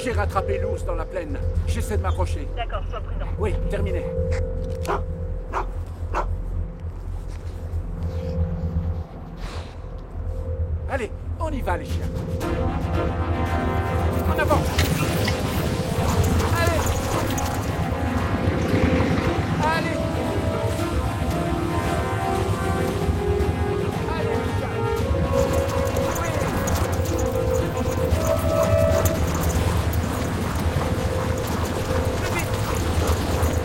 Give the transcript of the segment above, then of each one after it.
J'ai rattrapé l'ours dans la plaine. J'essaie de m'approcher. D'accord, sois prudent. Oui, terminé. Allez, on y va, les chiens. En avant. Allez. Allez. Allez, les chiens. Plus vite.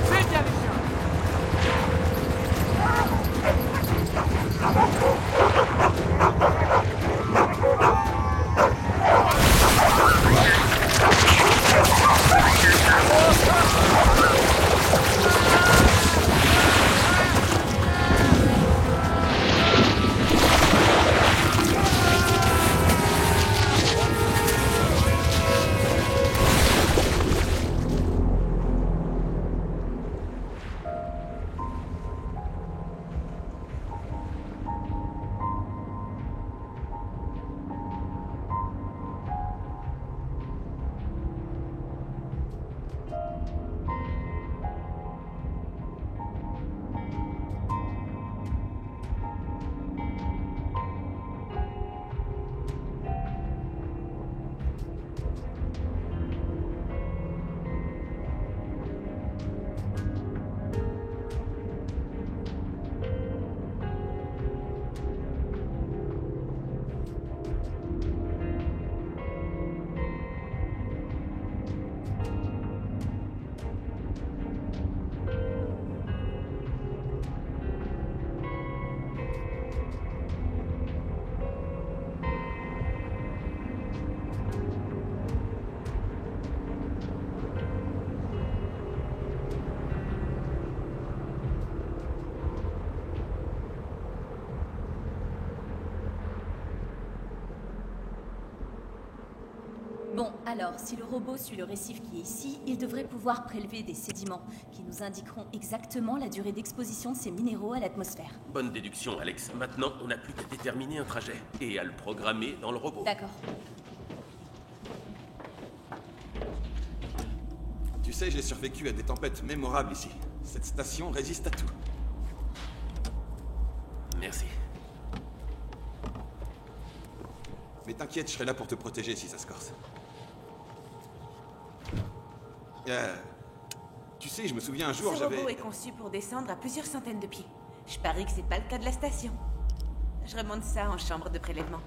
C'est bien, les chiens. Bon, alors, si le robot suit le récif qui est ici, il devrait pouvoir prélever des sédiments qui nous indiqueront exactement la durée d'exposition de ces minéraux à l'atmosphère. Bonne déduction, Alex. Maintenant, on n'a plus qu'à déterminer un trajet et à le programmer dans le robot. D'accord. Tu sais, j'ai survécu à des tempêtes mémorables ici. Cette station résiste à tout. Merci. Mais t'inquiète, je serai là pour te protéger si ça se corse. Tu sais, je me souviens un jour, Ce j'avais... robot est conçu pour descendre à plusieurs centaines de pieds. Je parie que c'est pas le cas de la station. Je remonte ça en chambre de prélèvement.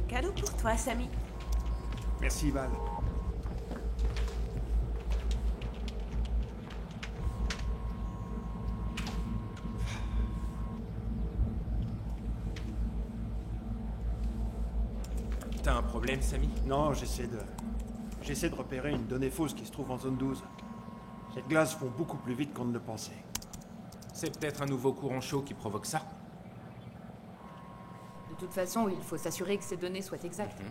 Cadeau pour toi, Samy. Merci, Val. T'as un problème, Samy? Non, j'essaie de repérer une donnée fausse qui se trouve en zone 12. Les glaces font beaucoup plus vite qu'on ne le pensait. C'est peut-être un nouveau courant chaud qui provoque ça? De toute façon, il faut s'assurer que ces données soient exactes.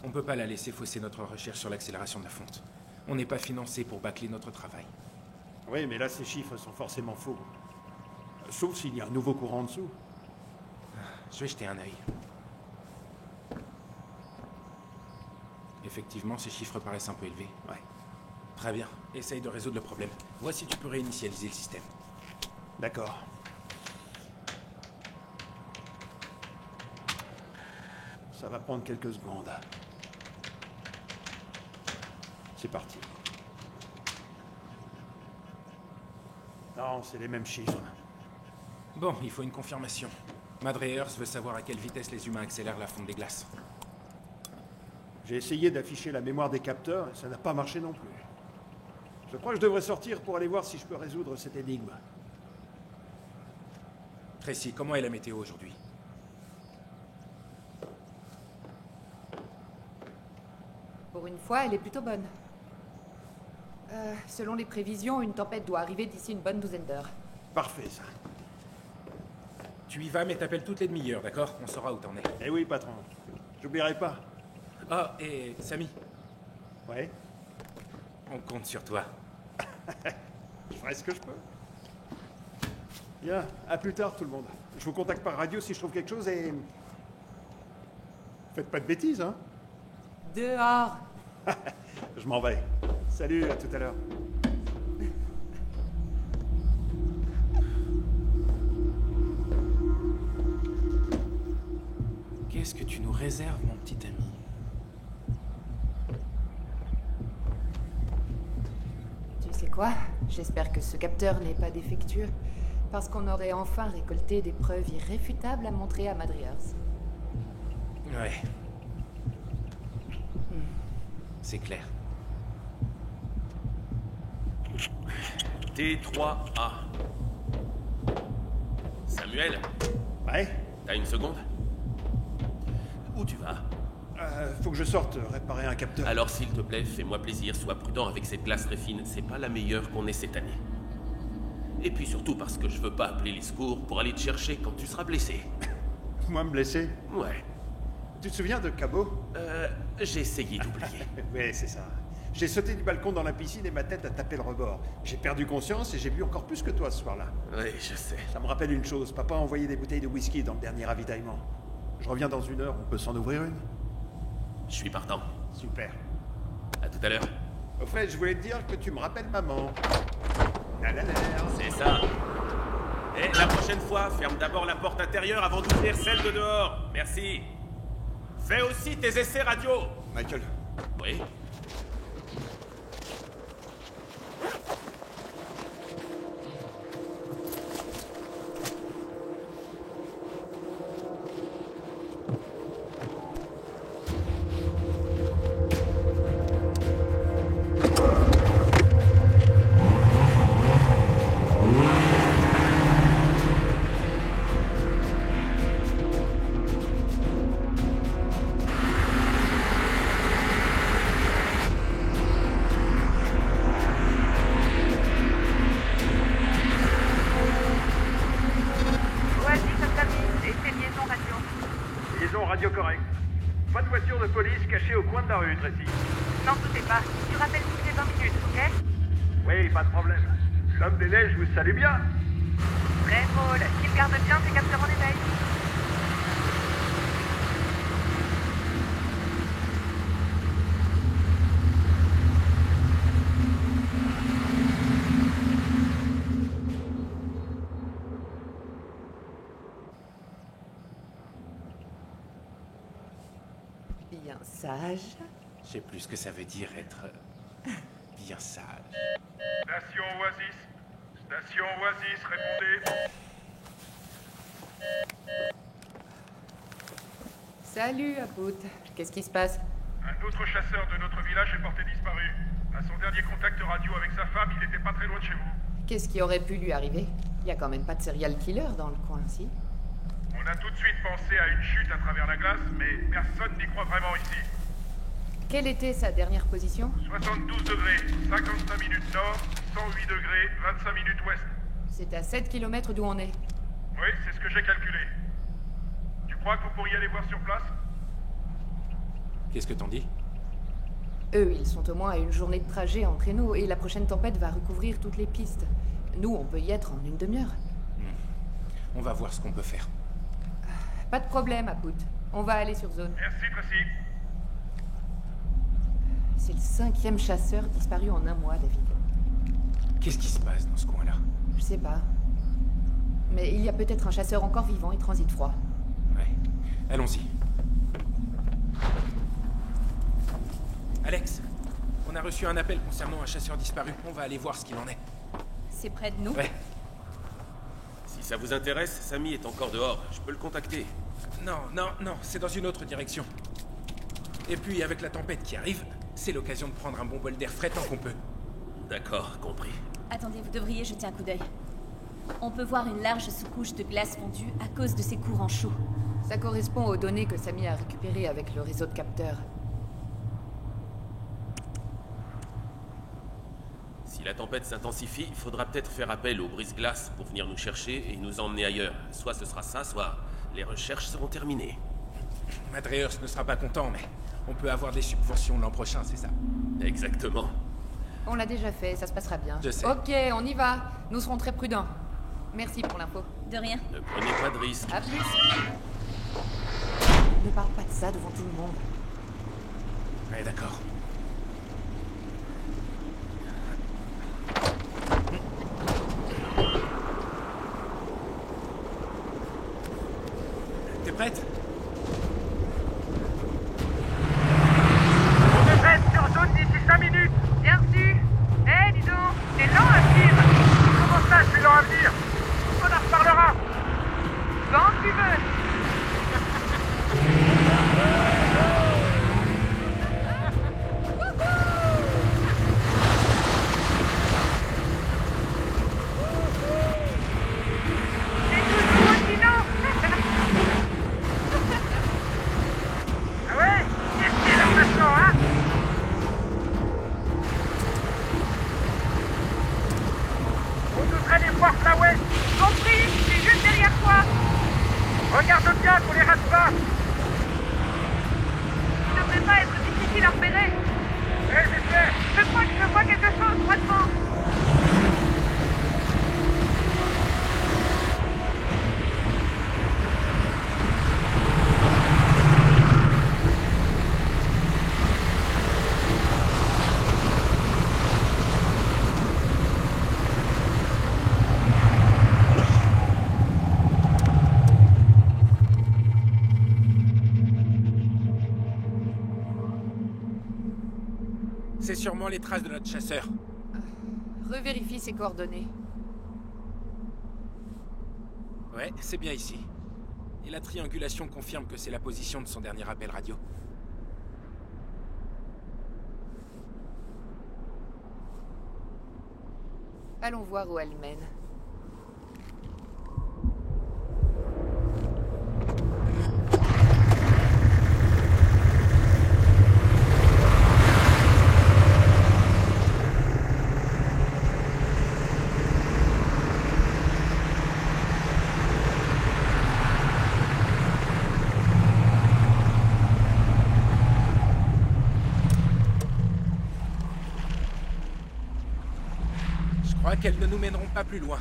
On peut pas la laisser fausser notre recherche sur l'accélération de la fonte. On n'est pas financé pour bâcler notre travail. Oui, mais là, ces chiffres sont forcément faux. Sauf s'il y a un nouveau courant en dessous. Je vais jeter un œil. Effectivement, ces chiffres paraissent un peu élevés. Ouais. Très bien. Essaye de résoudre le problème. Vois si tu peux réinitialiser le système. D'accord. Ça va prendre quelques secondes. C'est parti. Non, c'est les mêmes chiffres. Bon, il faut une confirmation. Madre Earth veut savoir à quelle vitesse les humains accélèrent la fonte des glaces. J'ai essayé d'afficher la mémoire des capteurs et ça n'a pas marché non plus. Je crois que je devrais sortir pour aller voir si je peux résoudre cette énigme. Tracy, comment est la météo aujourd'hui? Pour une fois, elle est plutôt bonne. Selon les prévisions, une tempête doit arriver d'ici une bonne douzaine d'heures. Parfait, ça. Tu y vas, mais t'appelles toutes les demi-heures, d'accord? On saura où t'en es. Eh oui, patron. J'oublierai pas. Ah, et Samy, Ouais, On compte sur toi. je ferai ce que je peux. Bien, à plus tard tout le monde. Je vous contacte par radio si je trouve quelque chose et... Faites pas de bêtises, hein. Dehors. Je m'en vais. Salut, à tout à l'heure. Qu'est-ce que tu nous réserves, mon petit ami? Tu sais quoi? J'espère que ce capteur n'est pas défectueux. Parce qu'on aurait enfin récolté des preuves irréfutables à montrer à Madriers. Ouais. C'est clair. T3A. Samuel, Ouais. t'as une seconde? Où tu vas? Faut que je sorte réparer un capteur. Alors s'il te plaît, fais-moi plaisir, sois prudent avec cette glace réfine, c'est pas la meilleure qu'on ait cette année. Et puis surtout parce que je veux pas appeler les secours pour aller te chercher quand tu seras blessé. Moi me blesser. Ouais. Tu te souviens de Cabo? J'ai essayé d'oublier. Oui, c'est ça. J'ai sauté du balcon dans la piscine et ma tête a tapé le rebord. J'ai perdu conscience et j'ai bu encore plus que toi ce soir-là. Oui, je sais. Ça me rappelle une chose, papa a envoyé des bouteilles de whisky dans le dernier ravitaillement. Je reviens dans 1 heure, on peut s'en ouvrir une? Je suis partant. Super. À tout à l'heure. Au fait, je voulais te dire que tu me rappelles maman. Nanana. C'est ça. Et la prochaine fois, ferme d'abord la porte intérieure avant d'ouvrir celle de dehors. Merci. Fais aussi tes essais radio. Michael, Oui. Oasis Octavie, et c'est liaison radio. Liaison radio correcte. Pas de voiture de police cachée au coin de la rue, Tracy. N'en doutez pas, tu rappelles toutes les 20 minutes, ok? Oui, pas de problème. L'homme des neiges vous salue bien. Très drôle, qu'il garde bien ses capteurs en éveil. Bien sage. Je sais plus ce que ça veut dire être bien sage. Station Oasis. Station Oasis, répondez. Salut, Apout. Qu'est-ce qui se passe? Un autre chasseur de notre village est porté disparu. À son dernier contact radio avec sa femme, il n'était pas très loin de chez vous. Qu'est-ce qui aurait pu lui arriver? Il y a quand même pas de serial killer dans le coin, si? On a tout de suite pensé à une chute à travers la glace, mais personne n'y croit vraiment ici. Quelle était sa dernière position? 72 degrés, 55 minutes nord, 108 degrés, 25 minutes ouest. C'est à 7 km d'où on est. Oui, c'est ce que j'ai calculé. Tu crois que vous pourriez aller voir sur place? Qu'est-ce que t'en dis? Eux, ils sont au moins à une journée de trajet en traîneau et la prochaine tempête va recouvrir toutes les pistes. Nous, on peut y être en une demi-heure. On va voir ce qu'on peut faire. Pas de problème, Apout. On va aller sur zone. Merci, Tracy. C'est le 5e chasseur disparu en 1 mois, David. Qu'est-ce qui se passe dans ce coin-là? Je sais pas. Mais il y a peut-être un chasseur encore vivant et transite froid. Ouais. Allons-y. Alex, on a reçu un appel concernant un chasseur disparu. On va aller voir ce qu'il en est. C'est près de nous? Ouais. Si ça vous intéresse, Samy est encore dehors. Je peux le contacter. Non, c'est dans une autre direction. Et puis, avec la tempête qui arrive, c'est l'occasion de prendre un bon bol d'air frais tant qu'on peut. D'accord, compris. Attendez, vous devriez jeter un coup d'œil. On peut voir une large sous-couche de glace fondue à cause de ces courants chauds. Ça correspond aux données que Samy a récupérées avec le réseau de capteurs. Si la tempête s'intensifie, il faudra peut-être faire appel aux brise-glaces pour venir nous chercher et nous emmener ailleurs. Soit ce sera ça, soit les recherches seront terminées. Madreers ne sera pas content, mais On peut avoir des subventions l'an prochain, c'est ça? Exactement. On l'a déjà fait, ça se passera bien. Je sais. Ok, on y va. Nous serons très prudents. Merci pour l'info. De rien. Ne prenez pas de risques. À plus. Ne parle pas de ça devant tout le monde. Ouais, d'accord. T'es prête? On devrait être sur zone d'ici 5 minutes. Bien reçu. Eh, dis donc, t'es lent à suivre. Comment ça, je suis lent à venir? On en reparlera. Quand tu veux. C'est toujours Tino. Ah ouais? Qu'est-ce qu'il est là maintenant, hein? On devrait les voir là, ouais. Compris, je suis juste derrière toi. Regarde bien qu'on les rate pas. Ça devrait pas être difficile à repérer. Eh, j'ai fait. Je crois que je vois quelque chose, droit devant. C'est sûrement les traces de notre chasseur. Revérifie ses coordonnées. Ouais, c'est bien ici. Et la triangulation confirme que c'est la position de son dernier appel radio. Allons voir où elle mène. Je crois qu'elles ne nous mèneront pas plus loin.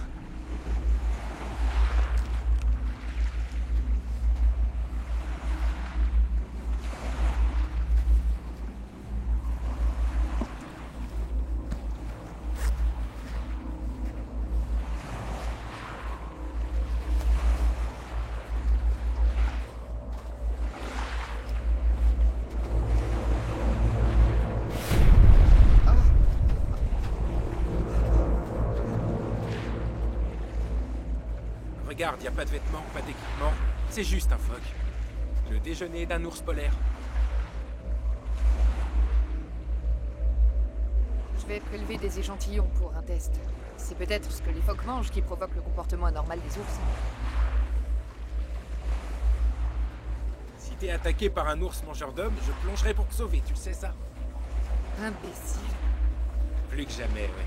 Regarde, y a pas de vêtements, pas d'équipement. C'est juste un phoque. Le déjeuner d'un ours polaire. Je vais prélever des échantillons pour un test. C'est peut-être ce que les phoques mangent qui provoque le comportement anormal des ours. Si t'es attaqué par un ours mangeur d'hommes, je plongerai pour te sauver, tu le sais ça? Imbécile. Plus que jamais, ouais.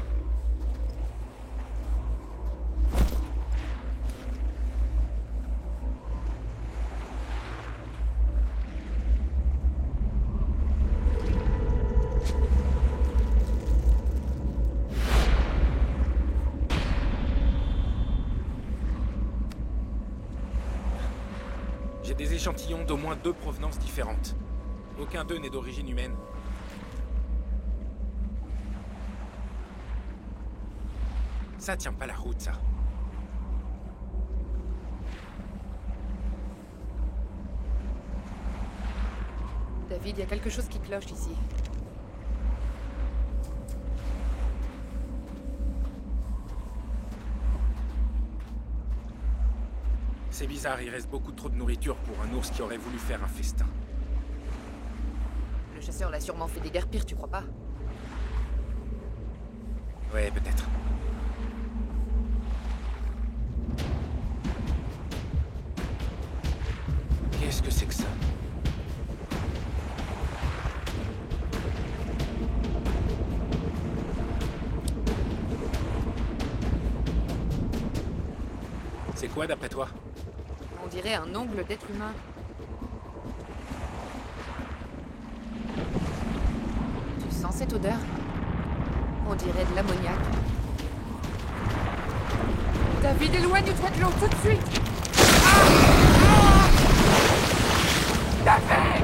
J'ai des échantillons d'au moins 2 provenances différentes. Aucun d'eux n'est d'origine humaine. Ça tient pas la route, ça. David, il y a quelque chose qui cloche ici. C'est bizarre, il reste beaucoup trop de nourriture pour un ours qui aurait voulu faire un festin. Le chasseur l'a sûrement fait des guerres pires, tu crois pas? Ouais, peut-être. Qu'est-ce que c'est que ça? C'est quoi d'après toi? On dirait un ongle d'être humain. cette odeur? On dirait de l'ammoniac. David, éloigne-toi de l'eau tout de suite! David!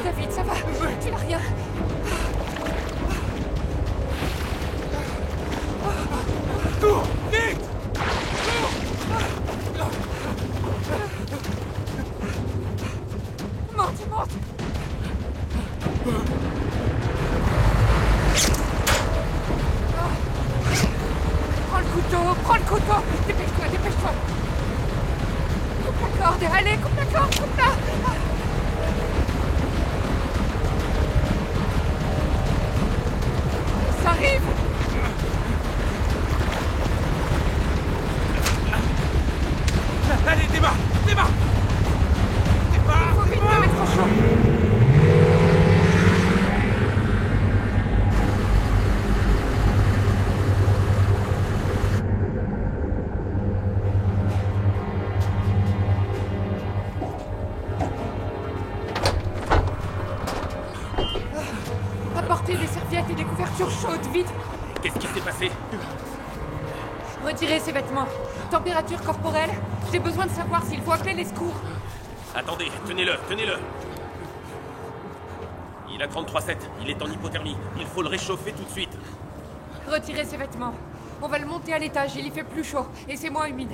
David, ça va? Tu n'as rien? Cours! Vite! Monte, monte! Prends le couteau! Dépêche-toi, dépêche-toi! Coupe la corde, allez, coupe la corde, coupe-la! Ça arrive! Allez, démarre! Démarre! Démarre! Faut vite te mettre au chaud! Apportez des serviettes et des couvertures chaudes, vite! Qu'est-ce qui s'est passé? Retirez ses vêtements. Température corporelle. J'ai besoin de savoir s'il faut appeler les secours. Attendez, tenez-le, tenez-le. Il a 33,7, il est en hypothermie. Il faut le réchauffer tout de suite. Retirez ses vêtements. On va le monter à l'étage, il y fait plus chaud. Et c'est moins humide.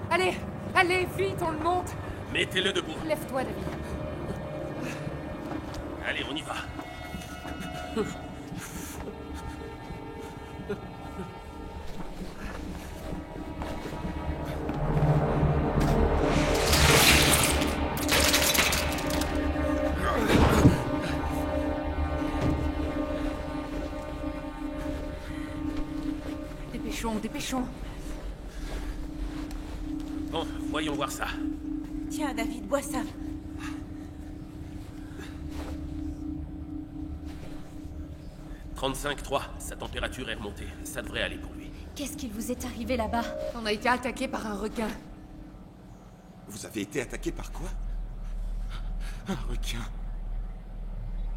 Allez, allez, vite, on le monte. Mettez-le debout. Lève-toi, David. Allez, on y va. Dépêchons, dépêchons. Bon, voyons voir ça. Tiens, David, bois ça. « 35,3, sa température est remontée. Ça devrait aller pour lui. Qu'est-ce qu'il vous est arrivé là-bas? On a été attaqué par un requin. Vous avez été attaqué par quoi? Un requin.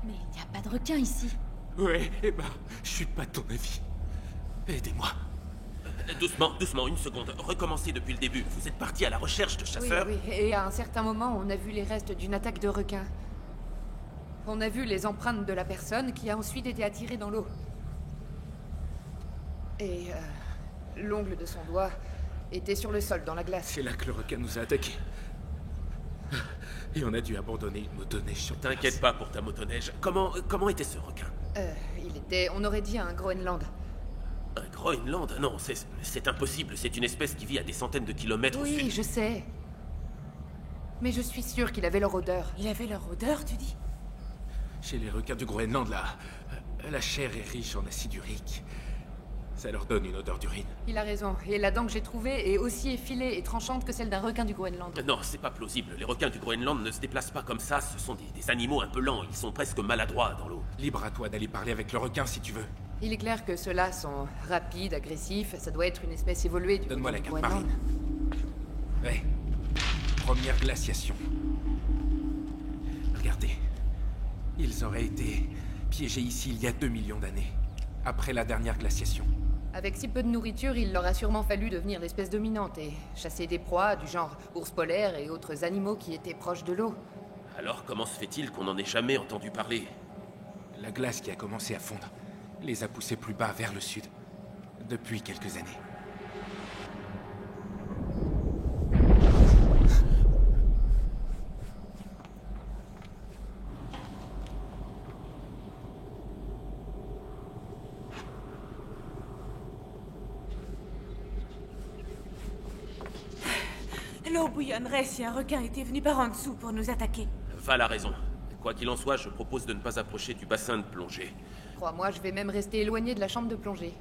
Mais il n'y a pas de requin ici. Ouais, eh ben, je suis pas de ton avis. Aidez-moi. Doucement, doucement, une seconde. Recommencez depuis le début. Vous êtes parti à la recherche de Oui, chasseurs? oui, et à un certain moment, on a vu les restes d'une attaque de requin. On a vu les empreintes de la personne qui a ensuite été attirée dans l'eau. Et l'ongle de son doigt était sur le sol, dans la glace. C'est là que le requin nous a attaqués. Et on a dû abandonner une motoneige sur place. T'inquiète pas pour ta motoneige. Comment était ce requin? Il était, on aurait dit, un Groenland. Un Groenland? Non, c'est impossible. C'est une espèce qui vit à des centaines de kilomètres au Oui, sud. je sais. Mais je suis sûre qu'il avait leur odeur. Il avait leur odeur, tu dis? Chez les requins du Groenland, là, la chair est riche en acide urique. Ça leur donne une odeur d'urine. Il a raison, et la dent que j'ai trouvée est aussi effilée et tranchante que celle d'un requin du Groenland. Non, c'est pas plausible. Les requins du Groenland ne se déplacent pas comme ça. Ce sont des animaux un peu lents. Ils sont presque maladroits dans l'eau. Libre à toi d'aller parler avec le requin si tu veux. Il est clair que ceux-là sont rapides, agressifs, ça doit être une espèce évoluée du Donne-moi la requin carte du Groenland. marine. Ouais. Première glaciation. Regardez. Ils auraient été piégés ici il y a 2 millions d'années. Après la dernière glaciation. Avec si peu de nourriture, il leur a sûrement fallu devenir l'espèce dominante et chasser des proies du genre ours polaires et autres animaux qui étaient proches de l'eau. Alors comment se fait-il qu'on n'en ait jamais entendu parler? La glace qui a commencé à fondre les a poussés plus bas vers le sud. Depuis quelques années. L'eau bouillonnerait si un requin était venu par en dessous pour nous attaquer. Val a raison. Quoi qu'il en soit, je propose de ne pas approcher du bassin de plongée. Crois-moi, je vais même rester éloigné de la chambre de plongée.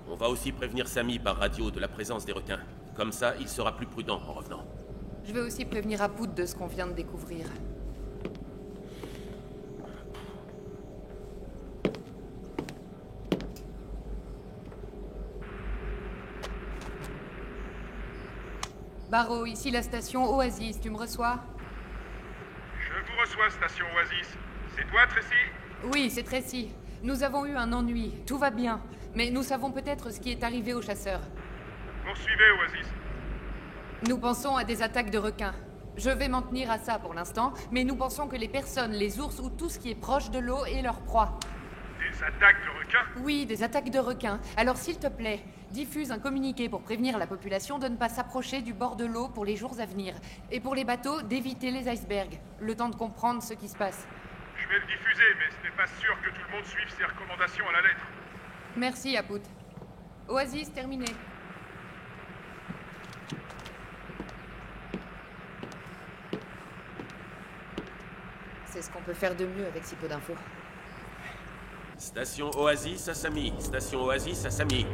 On va aussi prévenir Samy par radio de la présence des requins. Comme ça, il sera plus prudent en revenant. Je vais aussi prévenir Aput de ce qu'on vient de découvrir. Barreau, ici la station Oasis, tu me reçois? Je vous reçois, station Oasis. C'est toi, Tracy? Oui, c'est Tracy. Nous avons eu un ennui, tout va bien. Mais nous savons peut-être ce qui est arrivé aux chasseurs. Poursuivez, Oasis. Nous pensons à des attaques de requins. Je vais m'en tenir à ça pour l'instant, mais nous pensons que les personnes, les ours ou tout ce qui est proche de l'eau est leur proie. Des attaques de requins? Oui, des attaques de requins. Alors s'il te plaît, diffuse un communiqué pour prévenir la population de ne pas s'approcher du bord de l'eau pour les jours à venir. Et pour les bateaux, d'éviter les icebergs. Le temps de comprendre ce qui se passe. Je vais le diffuser, mais ce n'est pas sûr que tout le monde suive ces recommandations à la lettre. Merci, Aput. Oasis, terminé. C'est ce qu'on peut faire de mieux avec si peu d'infos. Station Oasis à Samy. Station Oasis à Samy.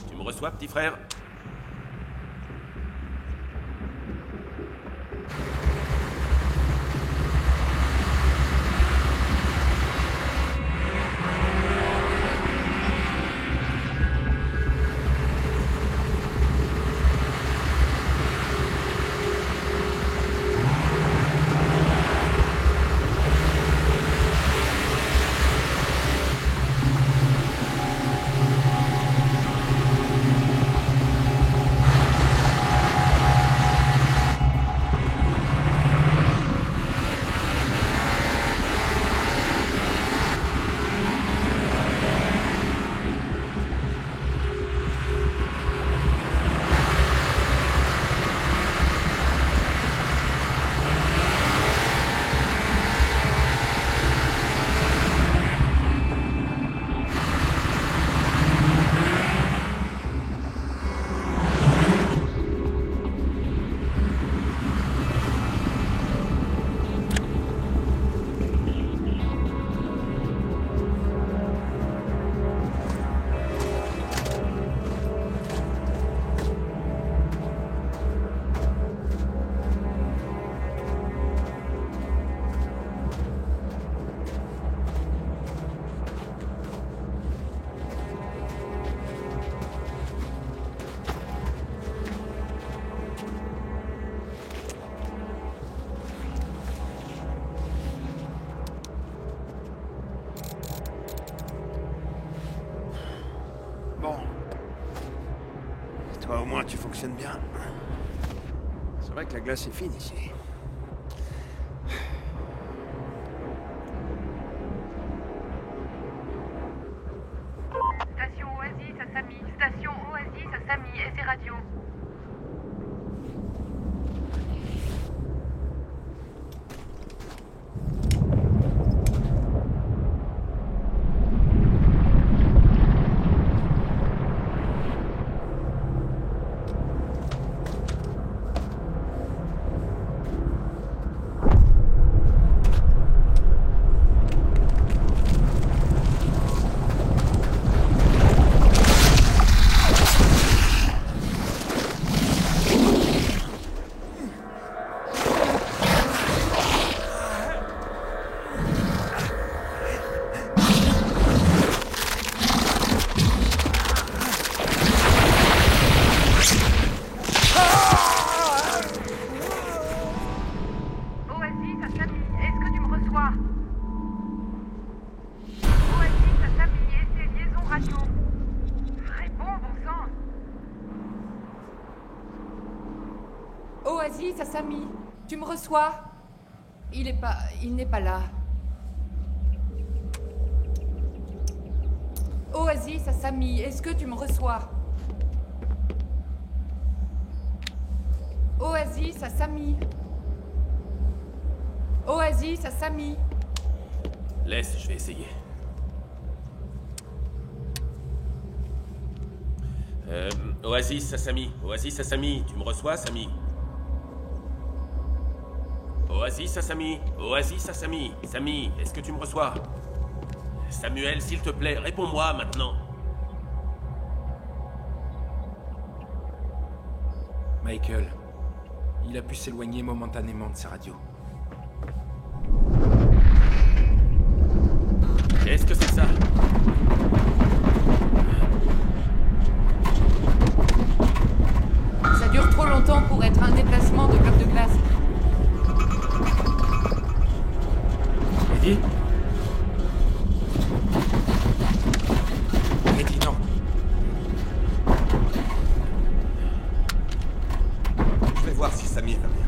Tu me reçois, petit frère? Toi, au moins, tu fonctionnes bien. C'est vrai que la glace est fine ici. Station Oasis à Samy. Station Oasis à Samy. Essai radio. Oasis, Asami, tu me reçois? Il n'est pas là. Oasis, Asami, est-ce que tu me reçois? Oasis, Asami. Oasis, Asami. Laisse, je vais essayer. Oasis, Asami. Oasis, Asami. Tu me reçois, Asami? Oasis, Asami. Oasis, Asami. Sami, est-ce que tu me reçois? Samuel, s'il te plaît, réponds-moi maintenant. Michael, il a pu s'éloigner momentanément de sa radio. Qu'est-ce que c'est que ça? Ça dure trop longtemps pour être un déplacement de bloc de glace. Eddie? Eddie, non. Je vais voir si Samy va bien.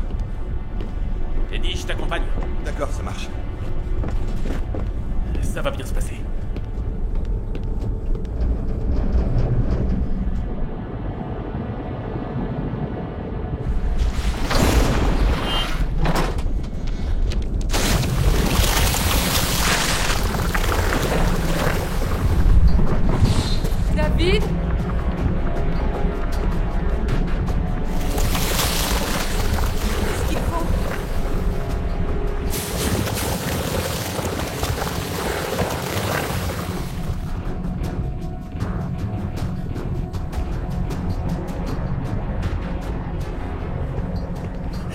Eddie, je t'accompagne. D'accord, ça marche. Ça va bien se passer. David? Qu'est-ce qu'il faut?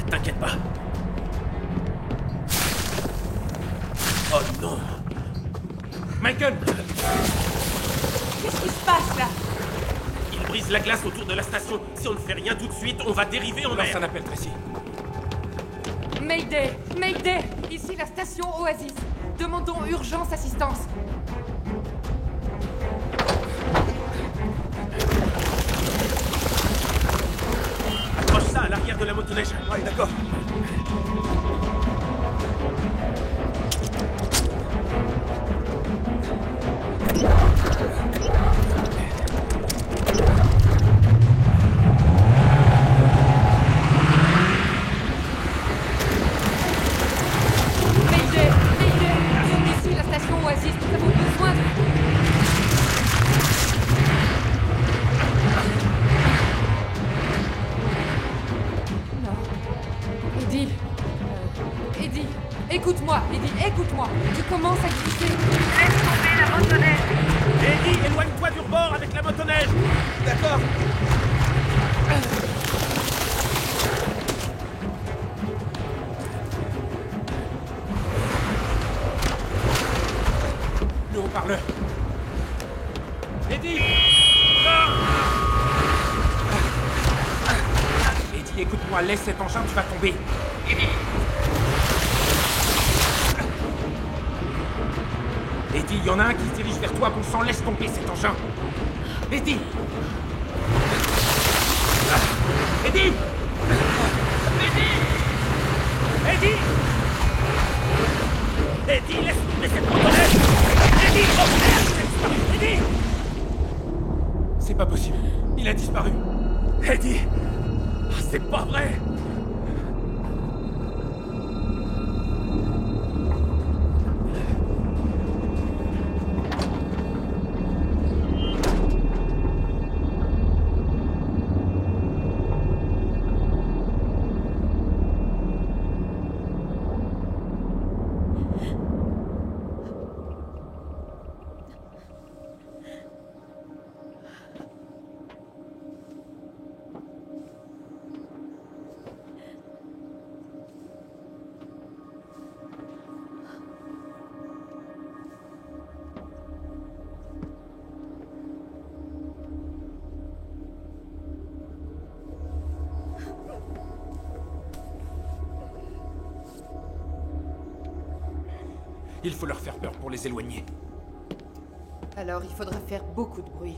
T'inquiète pas. Oh non. Michael! Qu'est-ce qui se passe là? Il brise la glace autour de la station. Si on ne fait rien tout de suite, on va dériver en Lance mer. un appel précis. Mayday! Mayday! Ici la station Oasis. Demandons urgence assistance. Accroche ça à l'arrière de la motoneige. Ouais, d'accord. Mayday! Mayday! Ici la station Oasis. Nous avons besoin de... Non. Eddie. Eddie. Écoute-moi. Eddie, écoute-moi. Tu commences à glisser. Laisse tomber la motoneige. Eddie, éloigne-toi du rebord avec la motoneige. D'accord. Le haut-parleur. Eddie! Eddie, écoute-moi, laisse cet engin, tu vas tomber. Eddie, il y en a un qui se dirige vers toi, bon sang, laisse tomber cet engin. Eddie! Eddie! Eddie! Eddie, laisse tomber cette motoneige! Eddie! Oh merde! Eddie! C'est pas possible. Il a disparu. Eddie! Ah, c'est pas vrai! Il faut leur faire peur pour les éloigner. Alors il faudra faire beaucoup de bruit.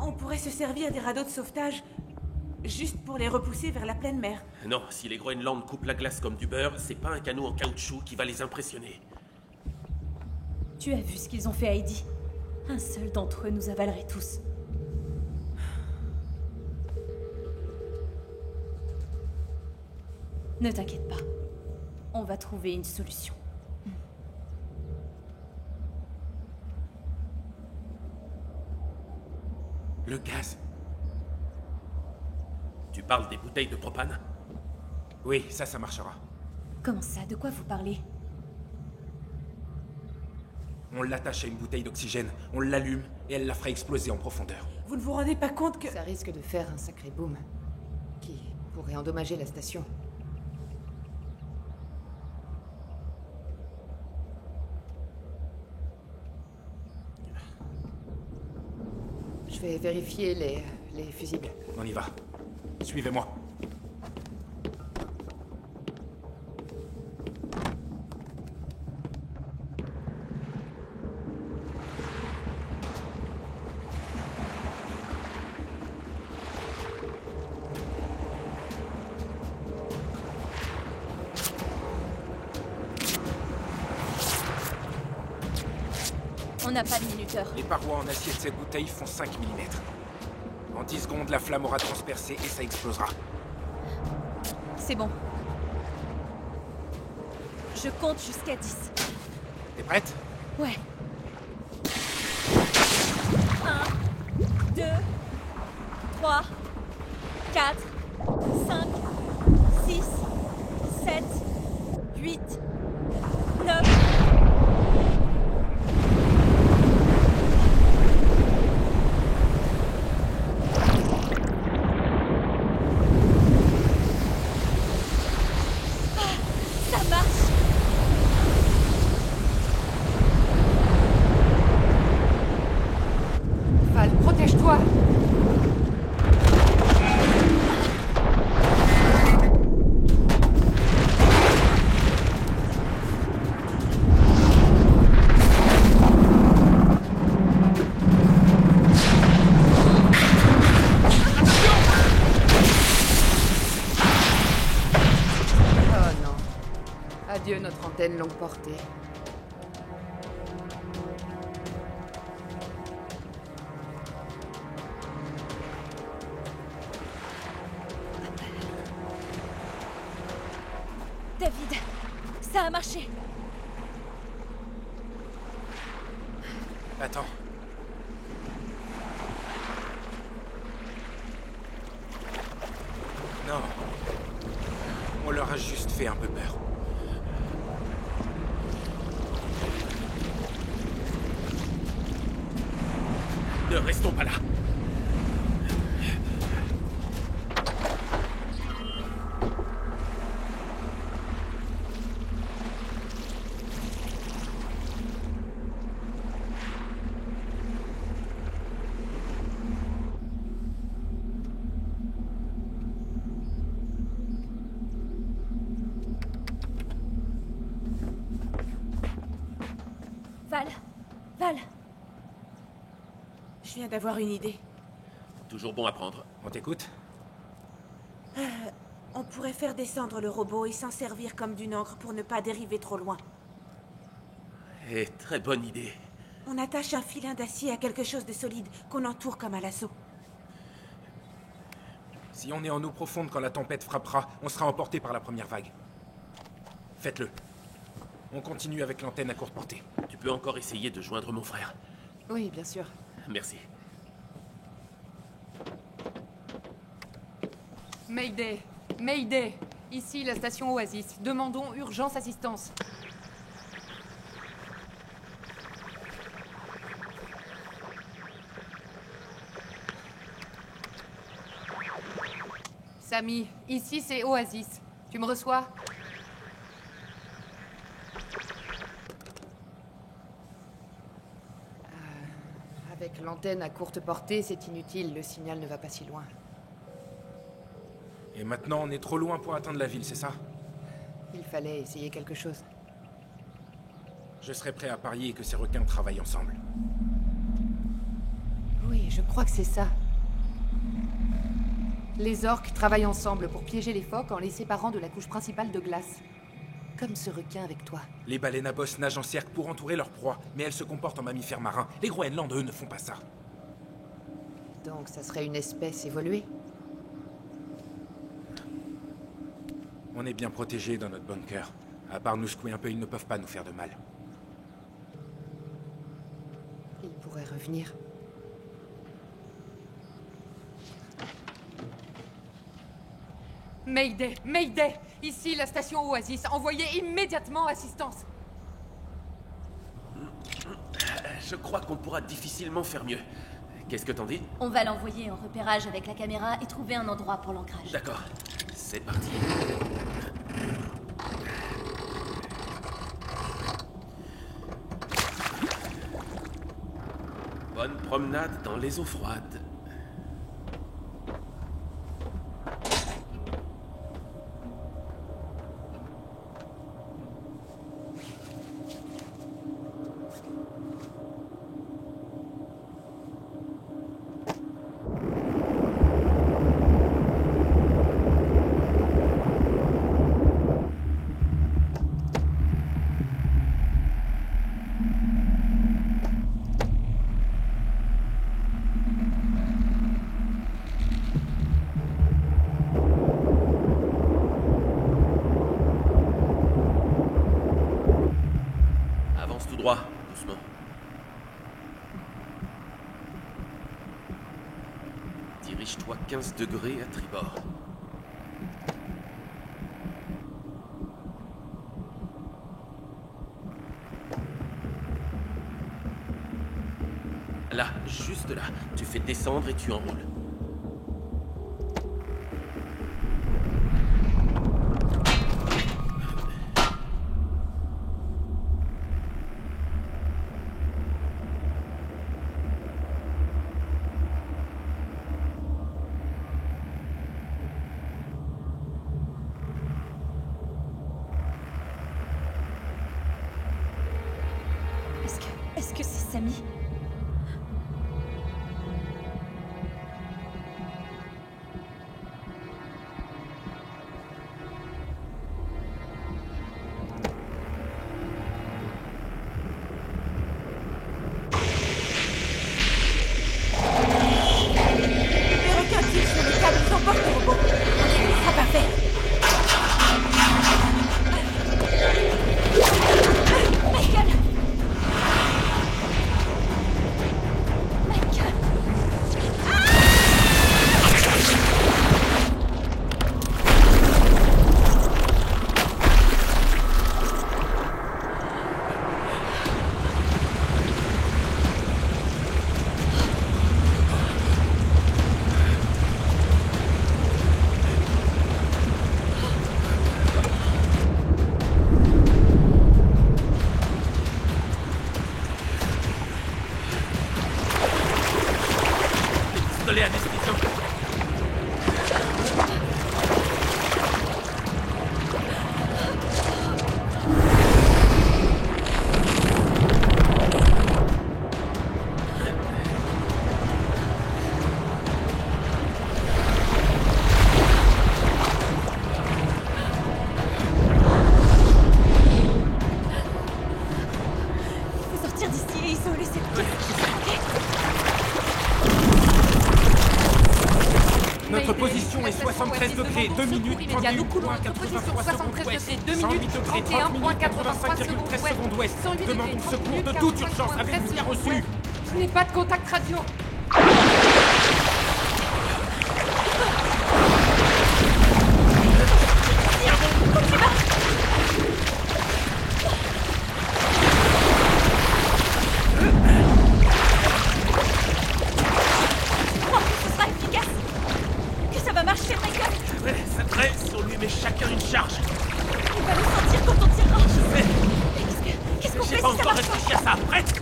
On pourrait se servir des radeaux de sauvetage Juste pour les repousser vers la pleine mer. Non, si les Groenland coupent la glace comme du beurre, c'est pas un canot en caoutchouc qui va les impressionner. Tu as vu ce qu'ils ont fait à Heidi? Un seul d'entre eux nous avalerait tous. Ne t'inquiète pas. On va trouver une solution. Le gaz. Tu parles des bouteilles de propane? Oui, ça marchera. Comment ça? De quoi vous parlez? On l'attache à une bouteille d'oxygène, on l'allume et elle la fera exploser en profondeur. Vous ne vous rendez pas compte que... Ça risque de faire un sacré boom. Qui pourrait endommager la station. Je vais vérifier les fusibles. On y va. Suivez-moi. On n'a pas de minuteur. Les parois en acier de cette bouteille font 5 mm. En 10 secondes, la flamme aura transpercé et ça explosera. C'est bon. Je compte jusqu'à 10. T'es prête? Ouais. 1, 2, 3, 4, 5, 6, 7, 8, 9... Protège-toi! Oh non. Adieu notre antenne longue portée. David, ça a marché. Attends. Non. On leur a juste fait un peu peur. Ne restons pas là. Val. Je viens d'avoir une idée. Toujours bon à prendre. On t'écoute? On pourrait faire descendre le robot et s'en servir comme d'une encre pour ne pas dériver trop loin. Eh, très bonne idée. On attache un filin d'acier à quelque chose de solide qu'on entoure comme un lasso. Si on est en eau profonde quand la tempête frappera, on sera emporté par la première vague. Faites-le. On continue avec l'antenne à courte portée. Tu peux encore essayer de joindre mon frère. Oui, bien sûr. Merci. Mayday. Mayday. Ici, la station Oasis. Demandons urgence assistance. Samy, ici c'est Oasis. Tu me reçois? Avec l'antenne à courte portée, c'est inutile. Le signal ne va pas si loin. Et maintenant, on est trop loin pour atteindre la ville, c'est ça? Il fallait essayer quelque chose. Je serais prêt à parier que ces requins travaillent ensemble. Oui, je crois que c'est ça. Les orques travaillent ensemble pour piéger les phoques en les séparant de la couche principale de glace. Comme ce requin avec toi. Les baleines à bosse nagent en cercle pour entourer leur proie, mais elles se comportent en mammifères marins. Les Groenland, eux, ne font pas ça. Donc ça serait une espèce évoluée. On est bien protégés dans notre bunker. À part nous secouer un peu, ils ne peuvent pas nous faire de mal. Ils pourraient revenir. Mayday! Mayday! Ici, la station Oasis. Envoyez immédiatement assistance. Je crois qu'on pourra difficilement faire mieux. Qu'est-ce que t'en dis? On va l'envoyer en repérage avec la caméra et trouver un endroit pour l'ancrage. D'accord. C'est parti. Bonne promenade dans les eaux froides. Avance tout droit, doucement. Dirige-toi 15 degrés à tribord. Là, juste là. Tu fais descendre et tu enroules. Est-ce que c'est Samy? Les requins tirent sur le câble, ils emportent le robot. Ça sera parfait. Michael! Pistolet anesthésiant. Faut sortir d'ici et isoler cette pièce. Notre position est 73 degrés, 2 minutes, 31 Nous coulons points, notre position 83 73 secondes ouest, degrés, 2 108 minutes, degrés, 31 30 minutes, 85,3 secondes ouest. 108 degrés, Demandons 30 secours minutes, de toute 45,3 urgence, avez-vous bien reçu? ouest. Je n'ai pas de contact radio. Ce sera efficace. Que ça va marcher, Michael. Ouais, c'est vrai, si on lui met chacun une charge. Il va le sentir quand on tirera. Je sais, Mais qu'est-ce qu'on fait j'ai si pas ça encore marche pas? réfléchi à ça. Prête?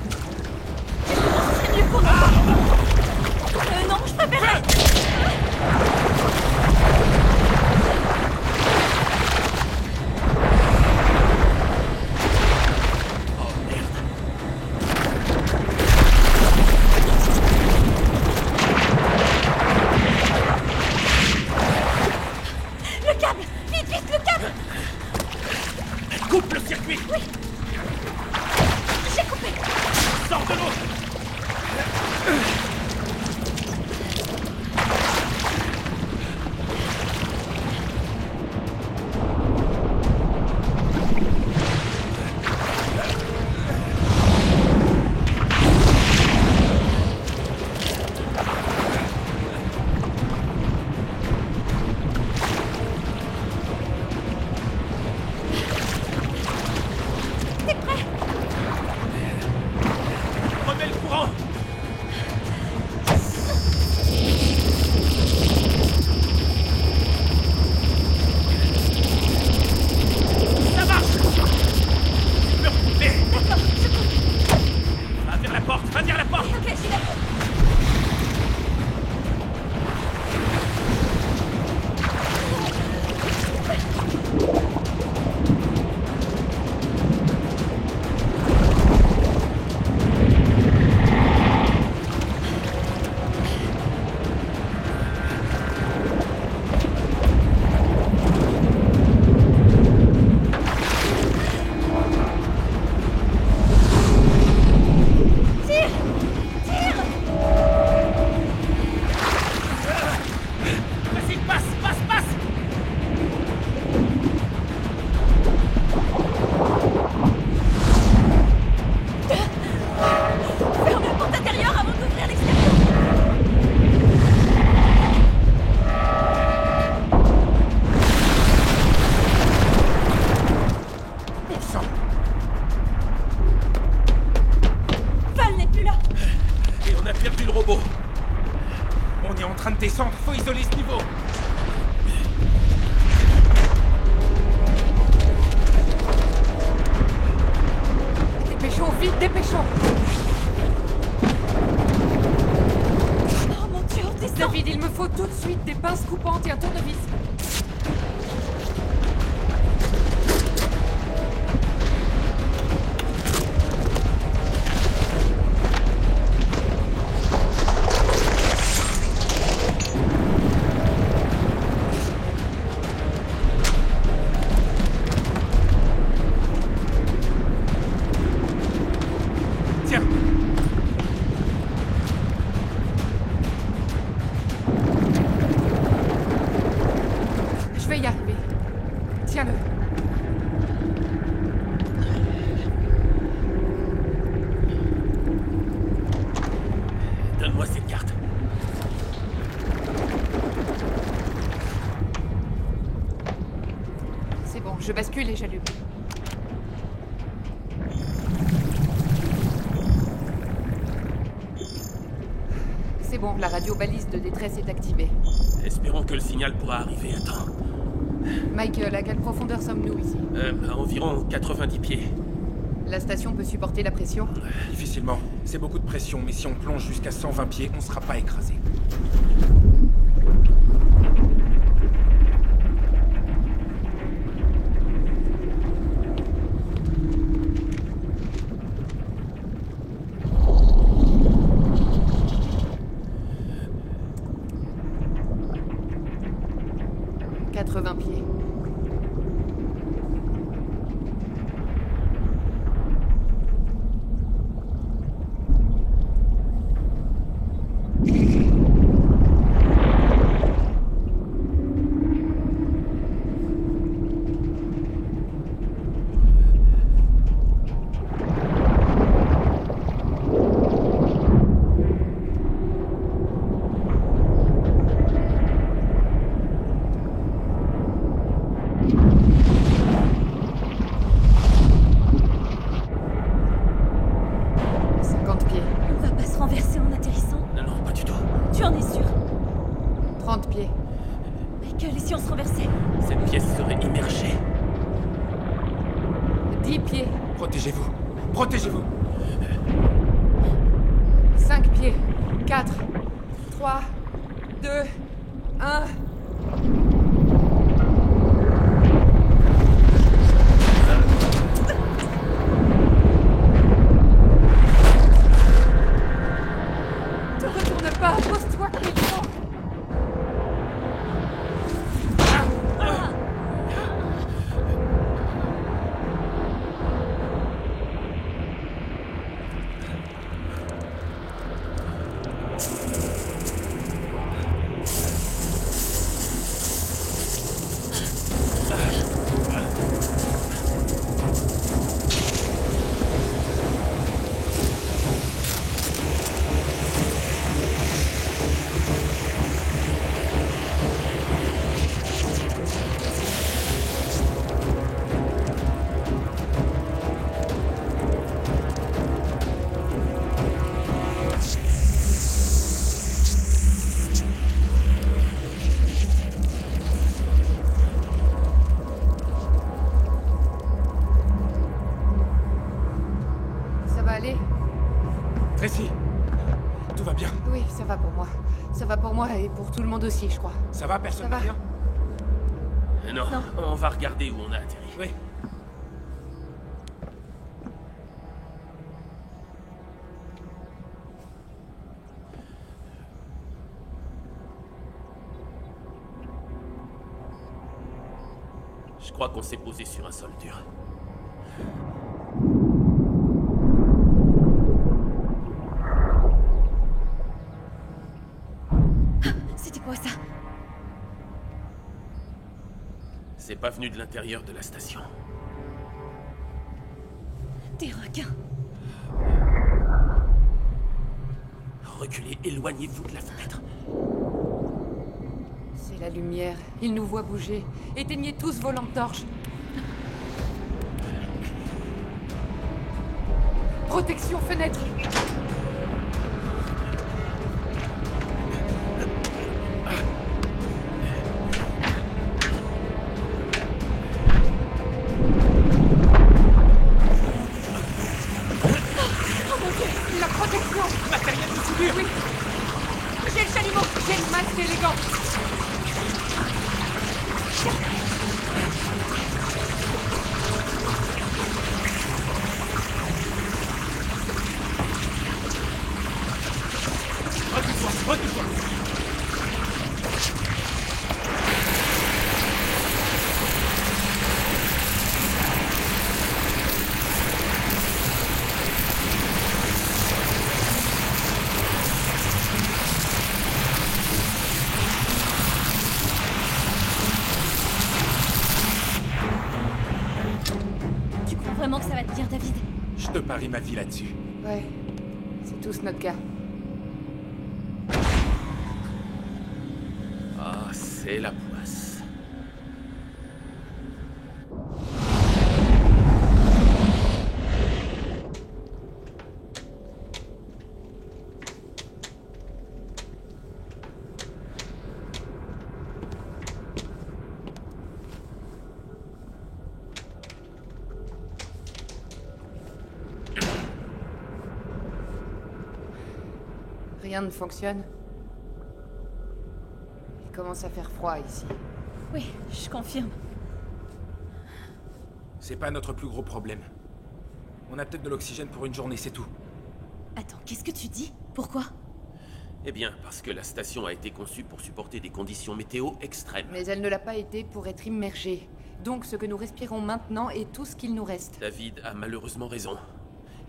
Ce serait mieux pour nous. Non, je préférerais. Oh merde. plus là. Et on a perdu le robot. On est en train de descendre, faut isoler ce niveau. Dépêchons, vite, dépêchons. Oh mon Dieu, on descend. David, il me faut tout de suite des pinces coupantes et un tournevis. Tiens. Je vais y arriver. Tiens-le. Donne-moi cette carte. C'est bon, je bascule et j'allume. C'est bon, la radio balise de détresse est activée. Espérons que le signal pourra arriver à temps. Michael, à quelle profondeur sommes-nous ici? À environ 90 pieds. La station peut supporter la pression? Difficilement. C'est beaucoup de pression, mais si on plonge jusqu'à 120 pieds, on sera pas écrasé. Pieds. Michael, et si on se renversait? Cette pièce serait immergée. 10 pieds. Protégez-vous. Protégez-vous. 5 pieds. 4, 3, 2, 1... Te retourne pas, pose-toi comme il faut. Tracy, tout va bien. Oui, ça va pour moi. Ça va pour moi et pour tout le monde aussi, je crois. Ça va, personne Ça n'a va. rien? Non, on va regarder où on a atterri. Oui. Je crois qu'on s'est posé sur un sol dur. C'était quoi ça? C'est pas venu de l'intérieur de la station. Des requins. Reculez, éloignez-vous de la fenêtre. C'est la lumière. Ils nous voient bouger. Éteignez tous vos lampes torches. Protection fenêtre. Mettez les gants. Recule-toi, recule-toi. Tu crois vraiment que ça va tenir, David? Je te parie ma vie là-dessus. Ouais, c'est tous notre cas. Ah, c'est la poisse. Rien ne fonctionne. Il commence à faire froid ici. Oui, je confirme. C'est pas notre plus gros problème. On a peut-être de l'oxygène pour une journée, c'est tout. Attends, qu'est-ce que tu dis? Pourquoi? Eh bien, parce que la station a été conçue pour supporter des conditions météo extrêmes. Mais elle ne l'a pas été pour être immergée. Donc ce que nous respirons maintenant est tout ce qu'il nous reste. David a malheureusement raison.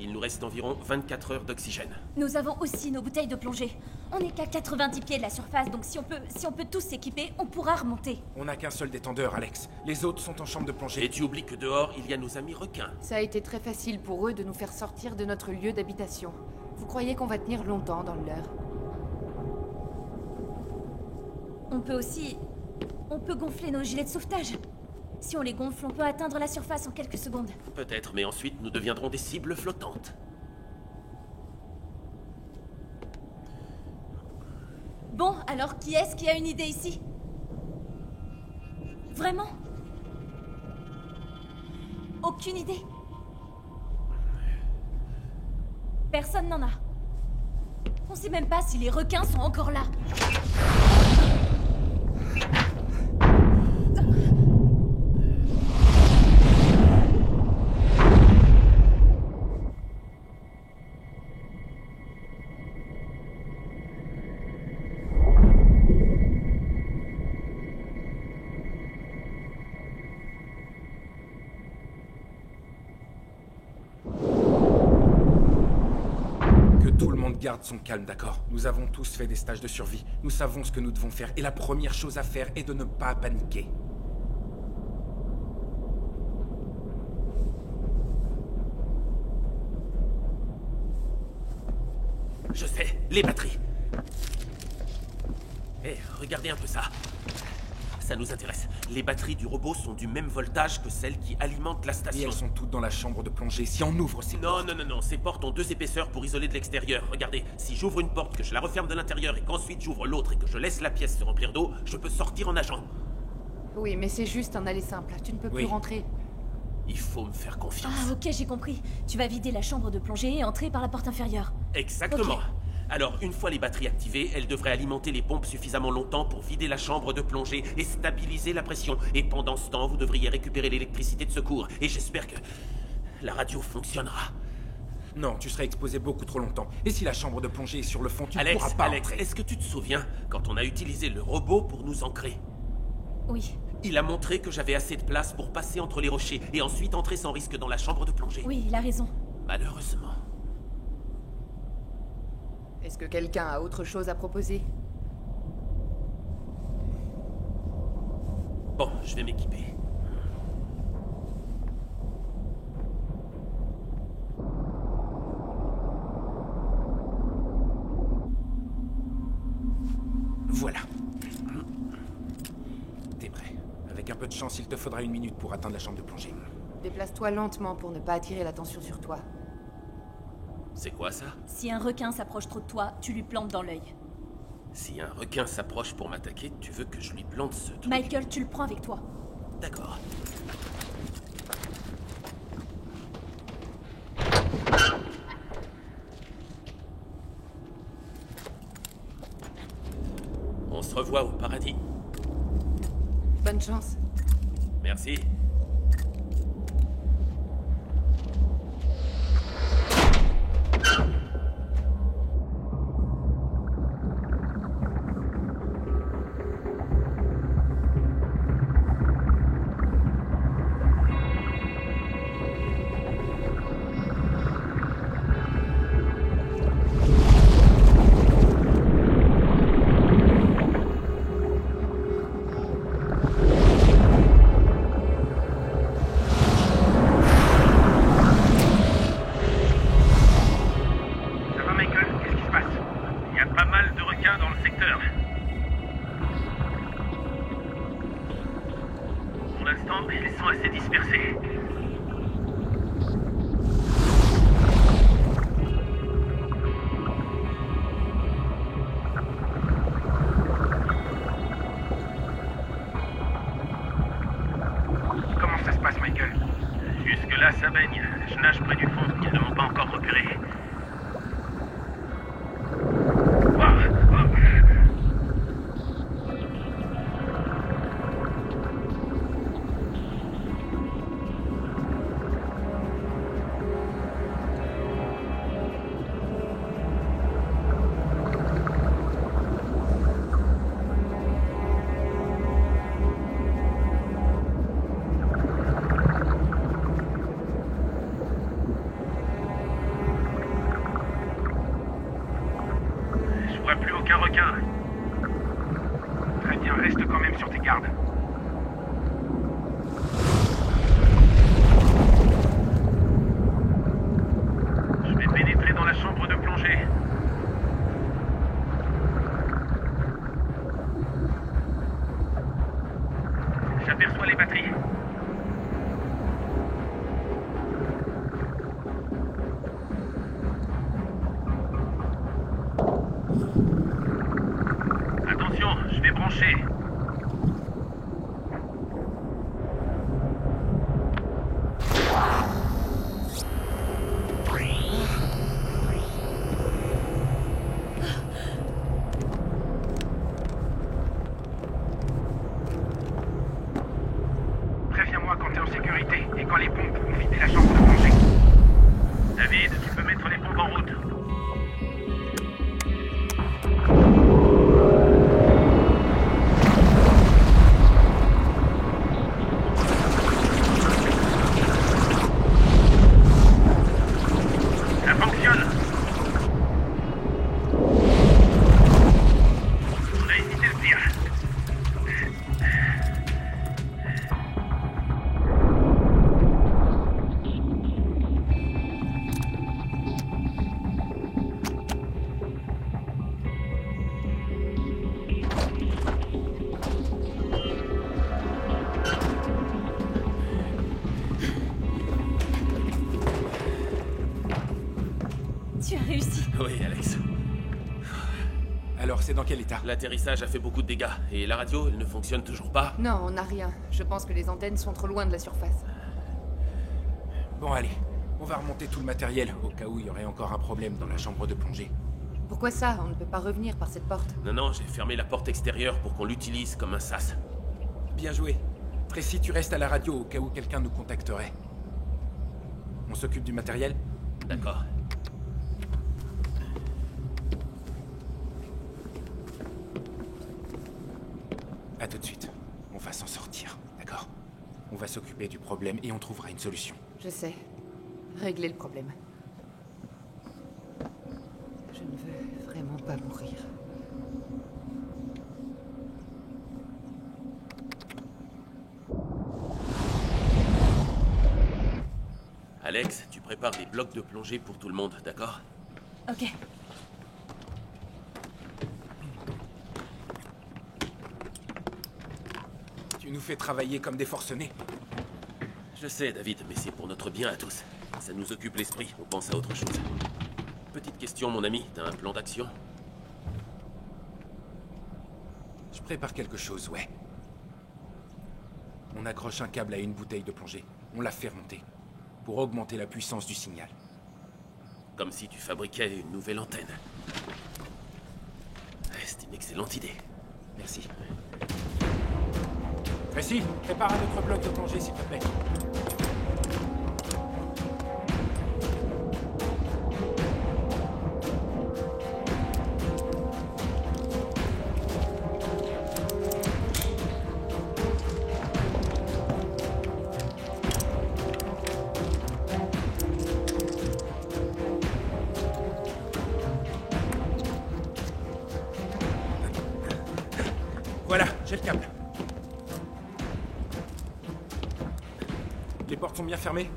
Il nous reste environ 24 heures d'oxygène. Nous avons aussi nos bouteilles de plongée. On n'est qu'à 90 pieds de la surface, donc si on peut tous s'équiper, on pourra remonter. On n'a qu'un seul détendeur, Alex. Les autres sont en chambre de plongée. Et tu oublies que dehors, il y a nos amis requins. Ça a été très facile pour eux de nous faire sortir de notre lieu d'habitation. Vous croyez qu'on va tenir longtemps dans le leur? On peut gonfler nos gilets de sauvetage. Si on les gonfle, on peut atteindre la surface en quelques secondes. Peut-être, mais ensuite nous deviendrons des cibles flottantes. Bon, alors qui est-ce qui a une idée ici? Vraiment? Aucune idée? Personne n'en a. On sait même pas si les requins sont encore là. Garde son calme, d'accord? Nous avons tous fait des stages de survie. Nous savons ce que nous devons faire. Et la première chose à faire est de ne pas paniquer. Je sais, les batteries. Eh, regardez un peu ça. Ça nous intéresse. Les batteries du robot sont du même voltage que celles qui alimentent la Et station. elles sont toutes dans la chambre de plongée. Si on ouvre ces portes... Non, ces portes ont 2 épaisseurs pour isoler de l'extérieur. Regardez, si j'ouvre une porte, que je la referme de l'intérieur et qu'ensuite j'ouvre l'autre et que je laisse la pièce se remplir d'eau, je peux sortir en nageant. Oui, mais c'est juste un aller simple. Tu ne peux plus rentrer. Il faut me faire confiance. Ah, ok, j'ai compris. Tu vas vider la chambre de plongée et entrer par la porte inférieure. Exactement. Ok. Alors, une fois les batteries activées, elles devraient alimenter les pompes suffisamment longtemps pour vider la chambre de plongée et stabiliser la pression. Et pendant ce temps, vous devriez récupérer l'électricité de secours. Et j'espère que la radio fonctionnera. Non, tu serais exposé beaucoup trop longtemps. Et si la chambre de plongée est sur le fond, tu ne pourras pas Alex, entrer. est-ce que tu te souviens quand on a utilisé le robot pour nous ancrer? Oui. Il a montré que j'avais assez de place pour passer entre les rochers et ensuite entrer sans risque dans la chambre de plongée. Oui, il a raison. Malheureusement. Est-ce que quelqu'un a autre chose à proposer? Bon, je vais m'équiper. Voilà. T'es prêt. Avec un peu de chance, il te faudra 1 minute pour atteindre la chambre de plongée. Déplace-toi lentement pour ne pas attirer l'attention sur toi. C'est quoi ça? Si un requin s'approche trop de toi, tu lui plantes dans l'œil. Si un requin s'approche pour m'attaquer, tu veux que je lui plante ce truc? Michael, tu le prends avec toi. D'accord. On se revoit. revois au paradis. Bonne chance. Merci. Ça va, Michael? Qu'est-ce qui se passe? Il y a pas mal de requins dans le secteur. Pour l'instant, ils sont assez dispersés. Comment ça se passe, Michael? Jusque-là, ça baigne. Je nage près du fond. Ils ne m'ont pas encore repéré. Je vois plus aucun requin. Très bien, reste quand même sur tes gardes. Je vais pénétrer dans la chambre de plongée. J'aperçois les batteries. Attention, je vais brancher. Préviens-moi quand t'es en sécurité et quand les pompes vont vider la chambre de plongée. David, tu peux mettre les pompes en route. Ça fonctionne. On a évité le pire. Tu as réussi. Oui, Alex. Alors, c'est dans quel état? L'atterrissage a fait beaucoup de dégâts. Et la radio, elle ne fonctionne toujours pas. Non, on n'a rien. Je pense que les antennes sont trop loin de la surface. Bon, allez. On va remonter tout le matériel, au cas où il y aurait encore un problème dans la chambre de plongée. Pourquoi ça? On ne peut pas revenir par cette porte. Non, j'ai fermé la porte extérieure pour qu'on l'utilise comme un sas. Bien joué. Tracy, tu restes à la radio au cas où quelqu'un nous contacterait. On s'occupe du matériel? D'accord. À tout de suite. On va s'en sortir, d'accord? On va s'occuper du problème et on trouvera une solution. Je sais. Régler le problème. Je ne veux vraiment pas mourir. Alex, tu prépares des blocs de plongée pour tout le monde, d'accord? Ok. Tu nous fais travailler comme des forcenés. Je sais, David, mais c'est pour notre bien à tous. Ça nous occupe l'esprit, on pense à autre chose. Petite question, mon ami, t'as un plan d'action? Je prépare quelque chose, ouais. On accroche un câble à une bouteille de plongée. On la fait remonter. Pour augmenter la puissance du signal. Comme si tu fabriquais une nouvelle antenne. Ouais, c'est une excellente idée. Merci. Tracy, prépare un autre bloc de plongée, s'il te plaît. Voilà, j'ai le câble. Les portes sont bien fermées?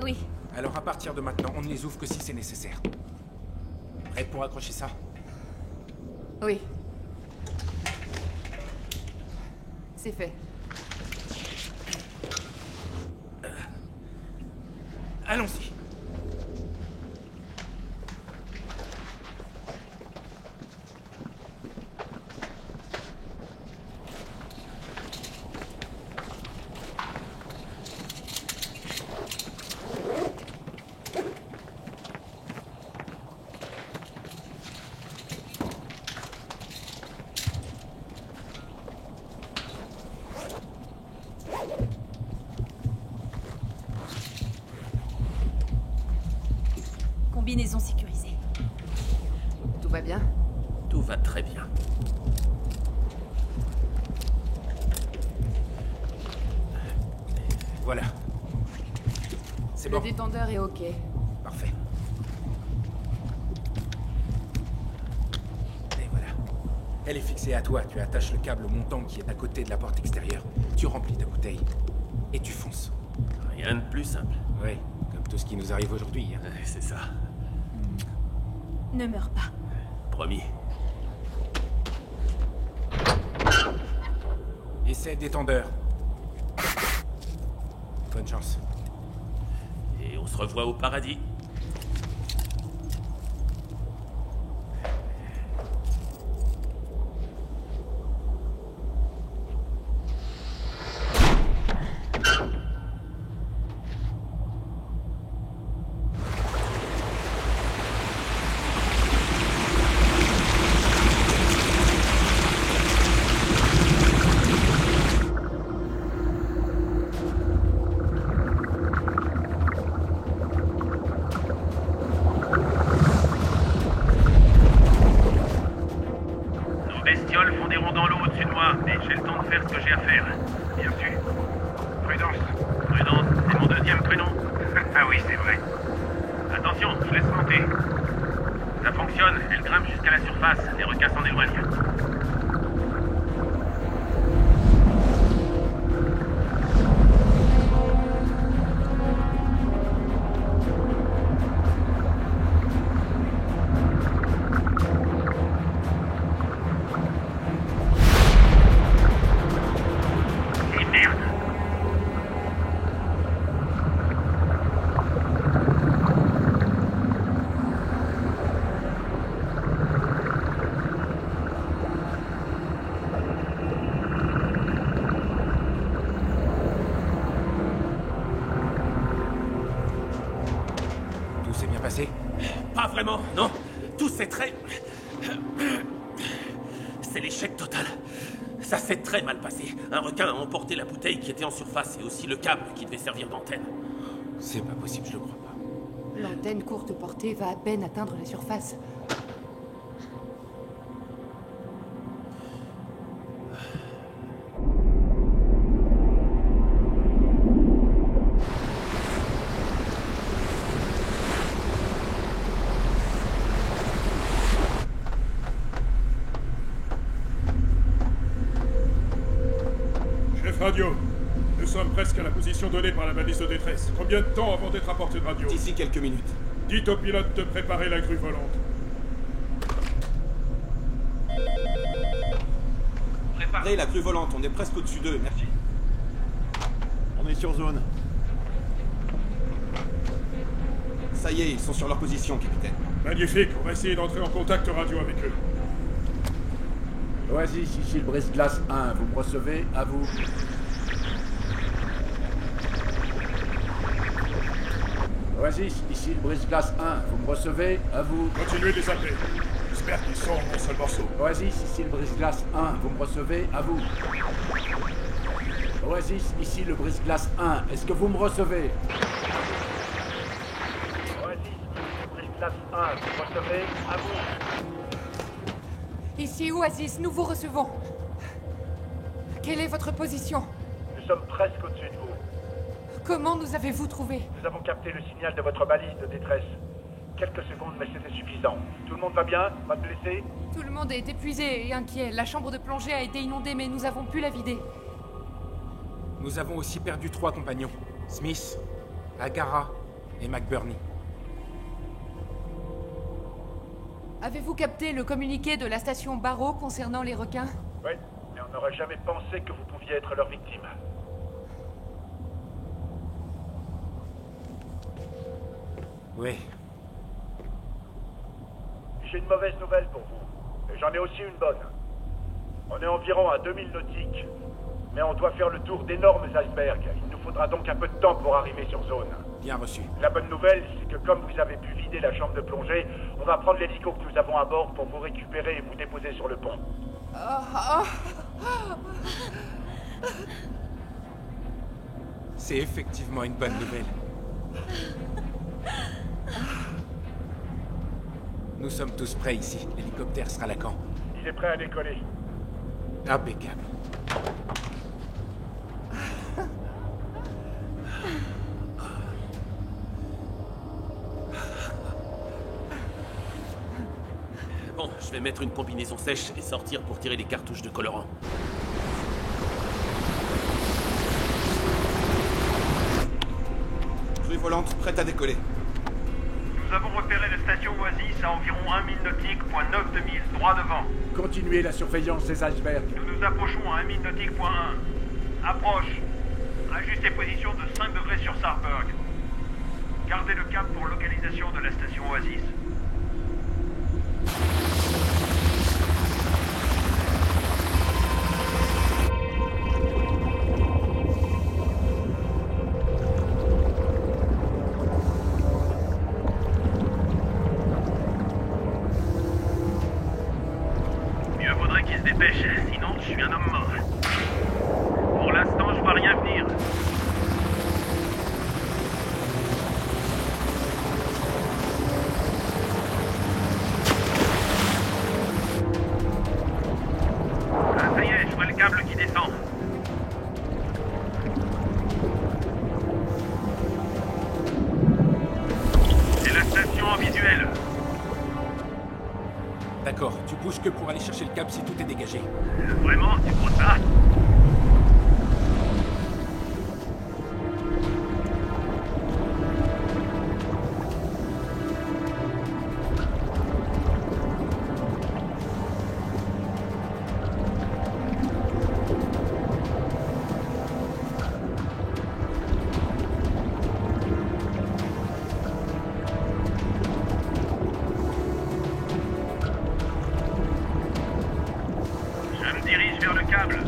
Oui. Alors à partir de maintenant, on ne les ouvre que si c'est nécessaire. Prête pour accrocher ça? Oui. C'est fait. Allons-y. Combinaison sécurisée. Tout va bien? Tout va très bien. Voilà. C'est Le bon. détendeur est OK. Parfait. Et voilà. Elle est fixée à toi. Tu attaches le câble au montant qui est à côté de la porte extérieure. Tu remplis ta bouteille. Et tu fonces. Rien de plus simple. Oui, comme tout ce qui nous arrive aujourd'hui. Hein. C'est ça. Ne meurs pas. Promis. Essai détendeur. Bonne chance. Et on se revoit au paradis. Bestioles font des ronds dans l'eau au-dessus de moi, mais j'ai le temps de faire ce que j'ai à faire. Bien sûr. Prudence. Prudence, c'est mon deuxième prénom. Ah oui, c'est vrai. Attention, je laisse monter. Ça fonctionne, elle grimpe jusqu'à la surface, les requins s'en éloignent. Pas vraiment, non. Tout c'est très... C'est l'échec total. Ça s'est très mal passé. Un requin a emporté la bouteille qui était en surface et aussi le câble qui devait servir d'antenne. C'est pas possible, je le crois pas. L'antenne courte portée va à peine atteindre la surface. Radio, nous sommes presque à la position donnée par la balise de détresse. Combien de temps avant d'être à portée de radio? D'ici quelques minutes. Dites au pilote de préparer la grue volante. Préparez la grue volante, on est presque au-dessus d'eux, merci. On est sur zone. Ça y est, ils sont sur leur position, capitaine. Magnifique, on va essayer d'entrer en contact radio avec eux. Oasis, ici le brise-glace 1, vous me recevez? À vous. Oasis, ici le brise-glace 1. Vous me recevez? À vous. Continuez de les appeler. J'espère qu'ils sont en un seul morceau. Oasis, ici le brise-glace 1. Vous me recevez? À vous. Oasis, ici le brise-glace 1. Est-ce que vous me recevez? Oasis, ici le brise-glace 1. Vous me recevez? À vous. Ici Oasis, nous vous recevons. Quelle est votre position? Nous sommes presque au-dessus de vous. Comment nous avez-vous trouvé? Nous avons capté le signal de votre balise de détresse. Quelques secondes, mais c'était suffisant. Tout le monde va bien? Pas de blessés? Tout le monde est épuisé et inquiet. La chambre de plongée a été inondée, mais nous avons pu la vider. Nous avons aussi perdu 3 compagnons. Smith, Agara et McBurney. Avez-vous capté le communiqué de la station Barrow concernant les requins? Oui, mais on n'aurait jamais pensé que vous pouviez être leur victime. Oui. J'ai une mauvaise nouvelle pour vous. Et j'en ai aussi une bonne. On est environ à 2000 nautiques. Mais on doit faire le tour d'énormes icebergs. Il nous faudra donc un peu de temps pour arriver sur zone. Bien reçu. La bonne nouvelle, c'est que comme vous avez pu vider la chambre de plongée, on va prendre l'hélico que nous avons à bord pour vous récupérer et vous déposer sur le pont. C'est effectivement une bonne nouvelle. Nous sommes tous prêts ici. L'hélicoptère sera à Lacan. Il est prêt à décoller. Impeccable. Bon, je vais mettre une combinaison sèche et sortir pour tirer les cartouches de colorant. Grue volante prête à décoller. Nous avons repéré la station Oasis à environ 1 mille nautiques, point 9 de mise, droit devant. Continuez la surveillance des icebergs. Nous nous approchons à 1 mille nautiques, point 1. Approche. Ajustez position de 5 degrés sur Starburg. Gardez le cap pour localisation de la station Oasis. Mieux vaudrait qu'il se dépêche, sinon je suis un homme mort. Pour l'instant, je vois rien venir. Ah, ça y est, je vois le câble qui descend. C'est la station en visuel. D'accord, tu bouges que pour aller chercher le câble si tout est dégagé. Vraiment, c'est pour ça? Je me dirige vers le câble.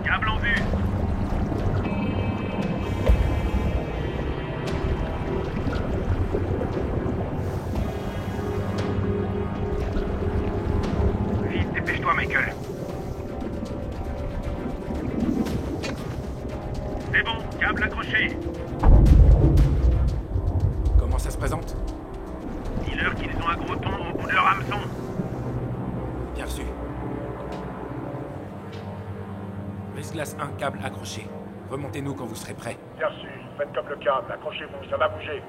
Câble en vue. Vite, dépêche-toi, Michael. C'est bon, câble accroché. Comment ça se présente? Dis-leur qu'ils ont un gros thon au bout de leur hameçon. Bien reçu. Brise-glace 1, câble accroché. Remontez-nous quand vous serez prêts. Bien sûr, faites comme le câble, accrochez-vous, ça va bouger.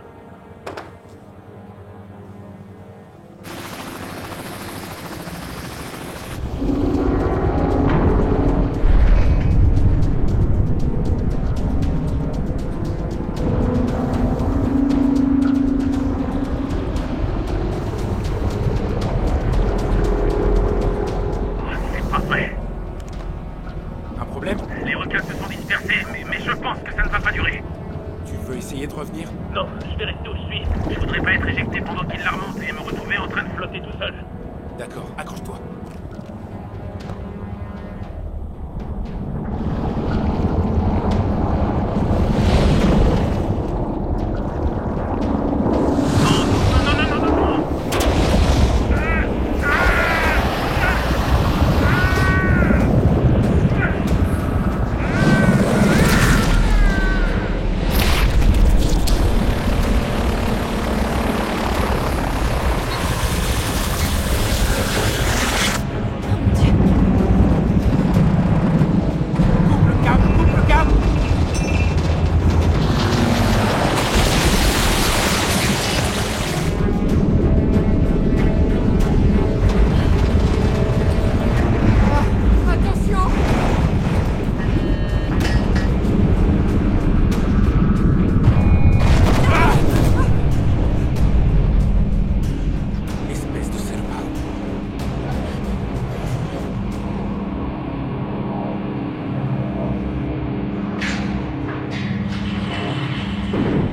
être éjecté pendant qu'il la remonte et me retrouver en train de flotter tout seul. D'accord, accroche-toi.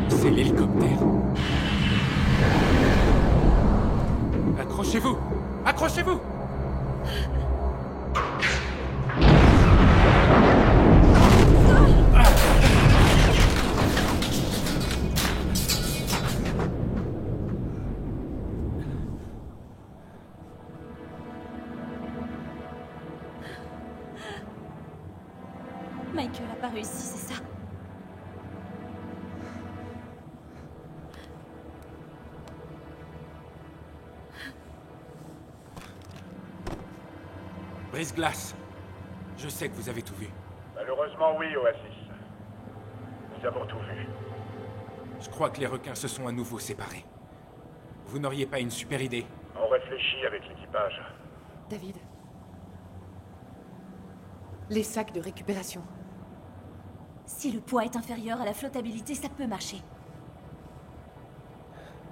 C'est l'hélicoptère. Accrochez-vous! Accrochez-vous! Michael a pas réussi, c'est ça? Brise-glace. Je sais que vous avez tout vu. Malheureusement, oui, Oasis. Nous avons tout vu. Je crois que les requins se sont à nouveau séparés. Vous n'auriez pas une super idée? On réfléchit avec l'équipage. David. Les sacs de récupération. Si le poids est inférieur à la flottabilité, ça peut marcher.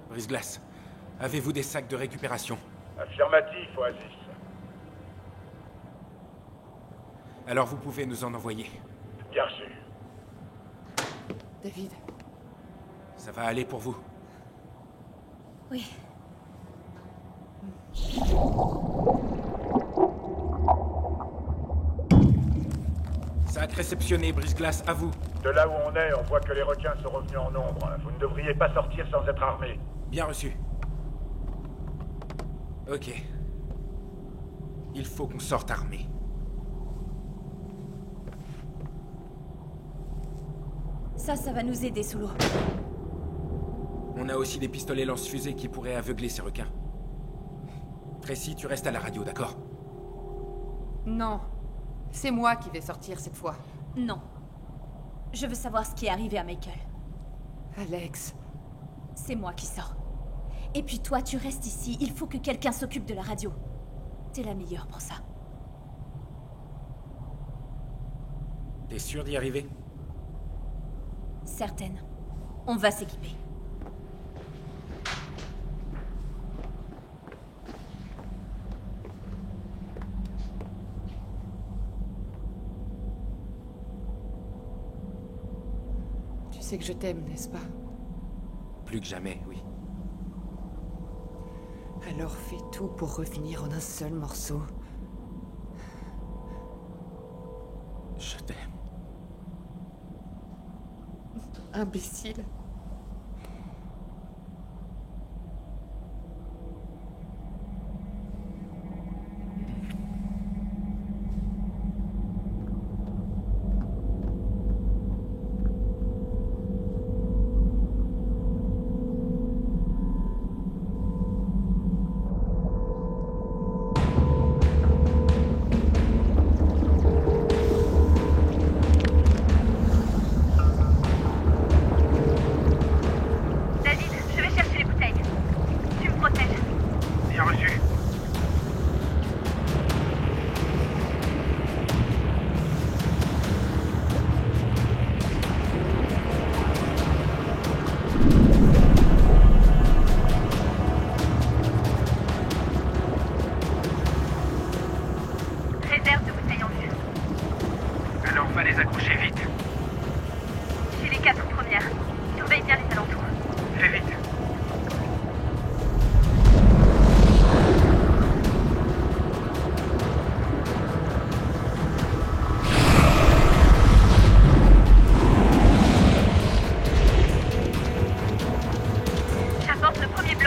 Brise-glace, avez-vous des sacs de récupération? Affirmatif, Oasis. Alors vous pouvez nous en envoyer. Bien reçu. David. Ça va aller pour vous? Oui. Sac réceptionné, Brise-glace, à vous. De là où on est, on voit que les requins sont revenus en nombre. Vous ne devriez pas sortir sans être armés. Bien reçu. Ok. Il faut qu'on sorte armé. Ça va nous aider sous l'eau. On a aussi des pistolets lance-fusées qui pourraient aveugler ces requins. Tracy, tu restes à la radio, d'accord? Non. C'est moi qui vais sortir cette fois. Non. Je veux savoir ce qui est arrivé à Michael. Alex. C'est moi qui sors. Et puis toi, tu restes ici. Il faut que quelqu'un s'occupe de la radio. T'es la meilleure pour ça. T'es sûr d'y arriver? Certaine. On va s'équiper. Tu sais que je t'aime, n'est-ce pas? Plus que jamais, oui. Alors fais tout pour revenir en un seul morceau. Je t'aime. Imbécile.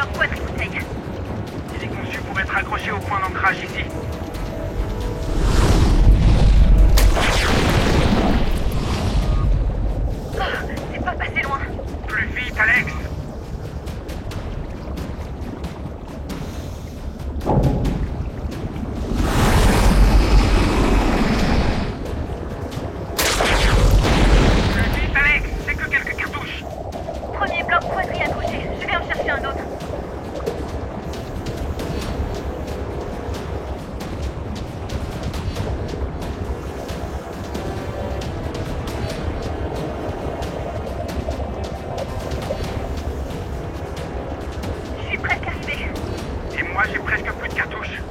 bloc quadribouteille. Il est conçu pour être accroché au point d'ancrage ici. Oh, c'est pas passé loin. Plus vite, Alex! Plus vite, Alex! C'est que quelques cartouches! Premier bloc quadri accroché. Je vais en chercher un autre. Je suis presque arrivée. Et moi, j'ai presque plus de cartouches.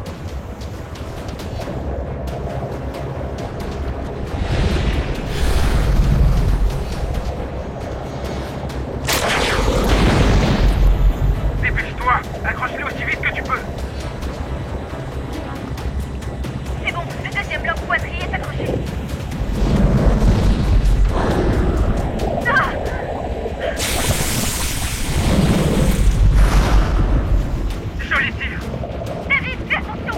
Dépêche-toi! Accroche-les aussi vite que tu peux! C'est bon, le deuxième bloc quadri est accroché. Ah! Joli tir! David, fais attention!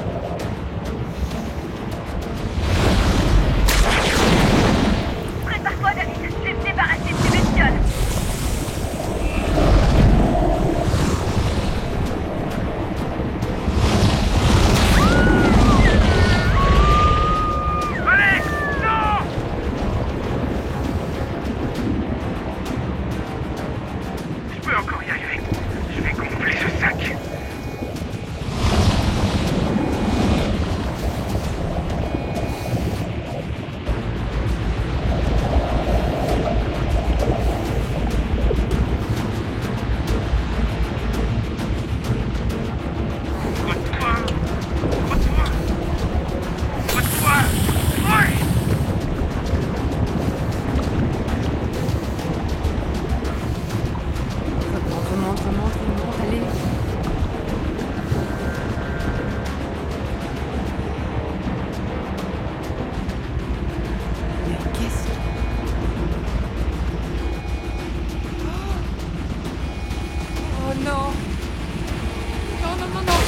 Prépare-toi, David. Je vais me débarrasser de ces bestioles. Alex! Non! Je peux encore y arriver. Je vais gonfler ce sac. Frotte-toi! Frotte-toi! Frotte-toi! Ouais! Remonte, allez. Mais qu'est-ce que... Oh non! Non, non, non, non!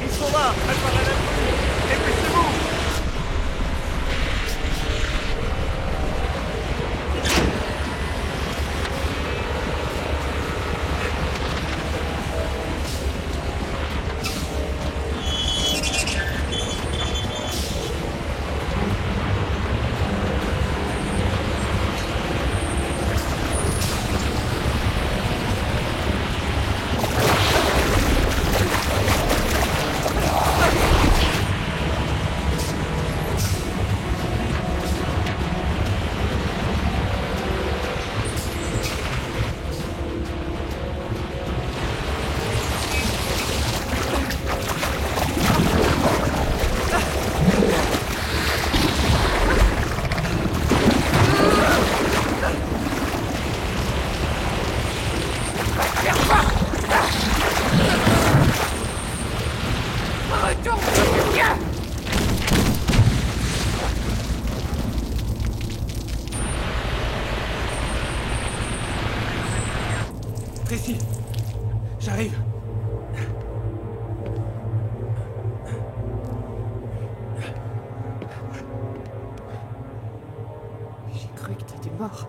Ils sont là! Préparez la pluie! Dépêchez-vous! Tracy! J'arrive! J'ai cru que t'étais mort.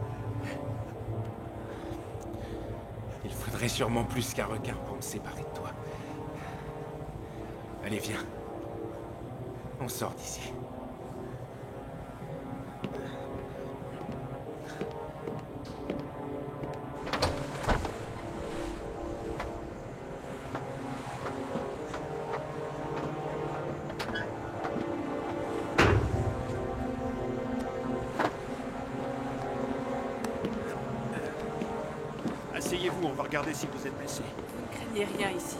Il faudrait sûrement plus qu'un requin pour me séparer de toi. Allez, viens. On sort d'ici. Asseyez-vous, on va regarder si vous êtes blessé. Vous ne craignez rien ici.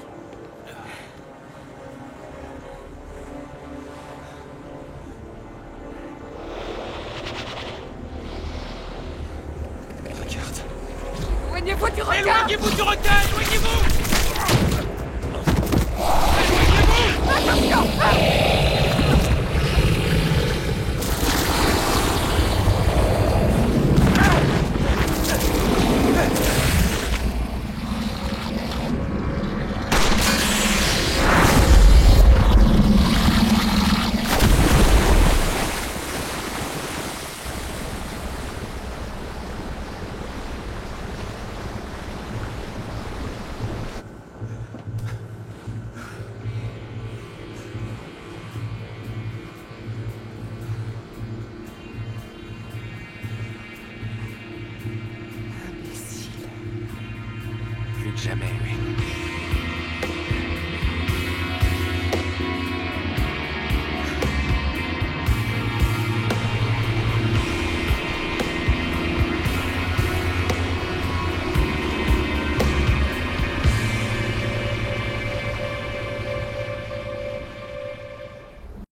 Regarde. Éloignez-vous du regard! Éloignez-vous du regard! Éloignez-vous! Plus que jamais, oui.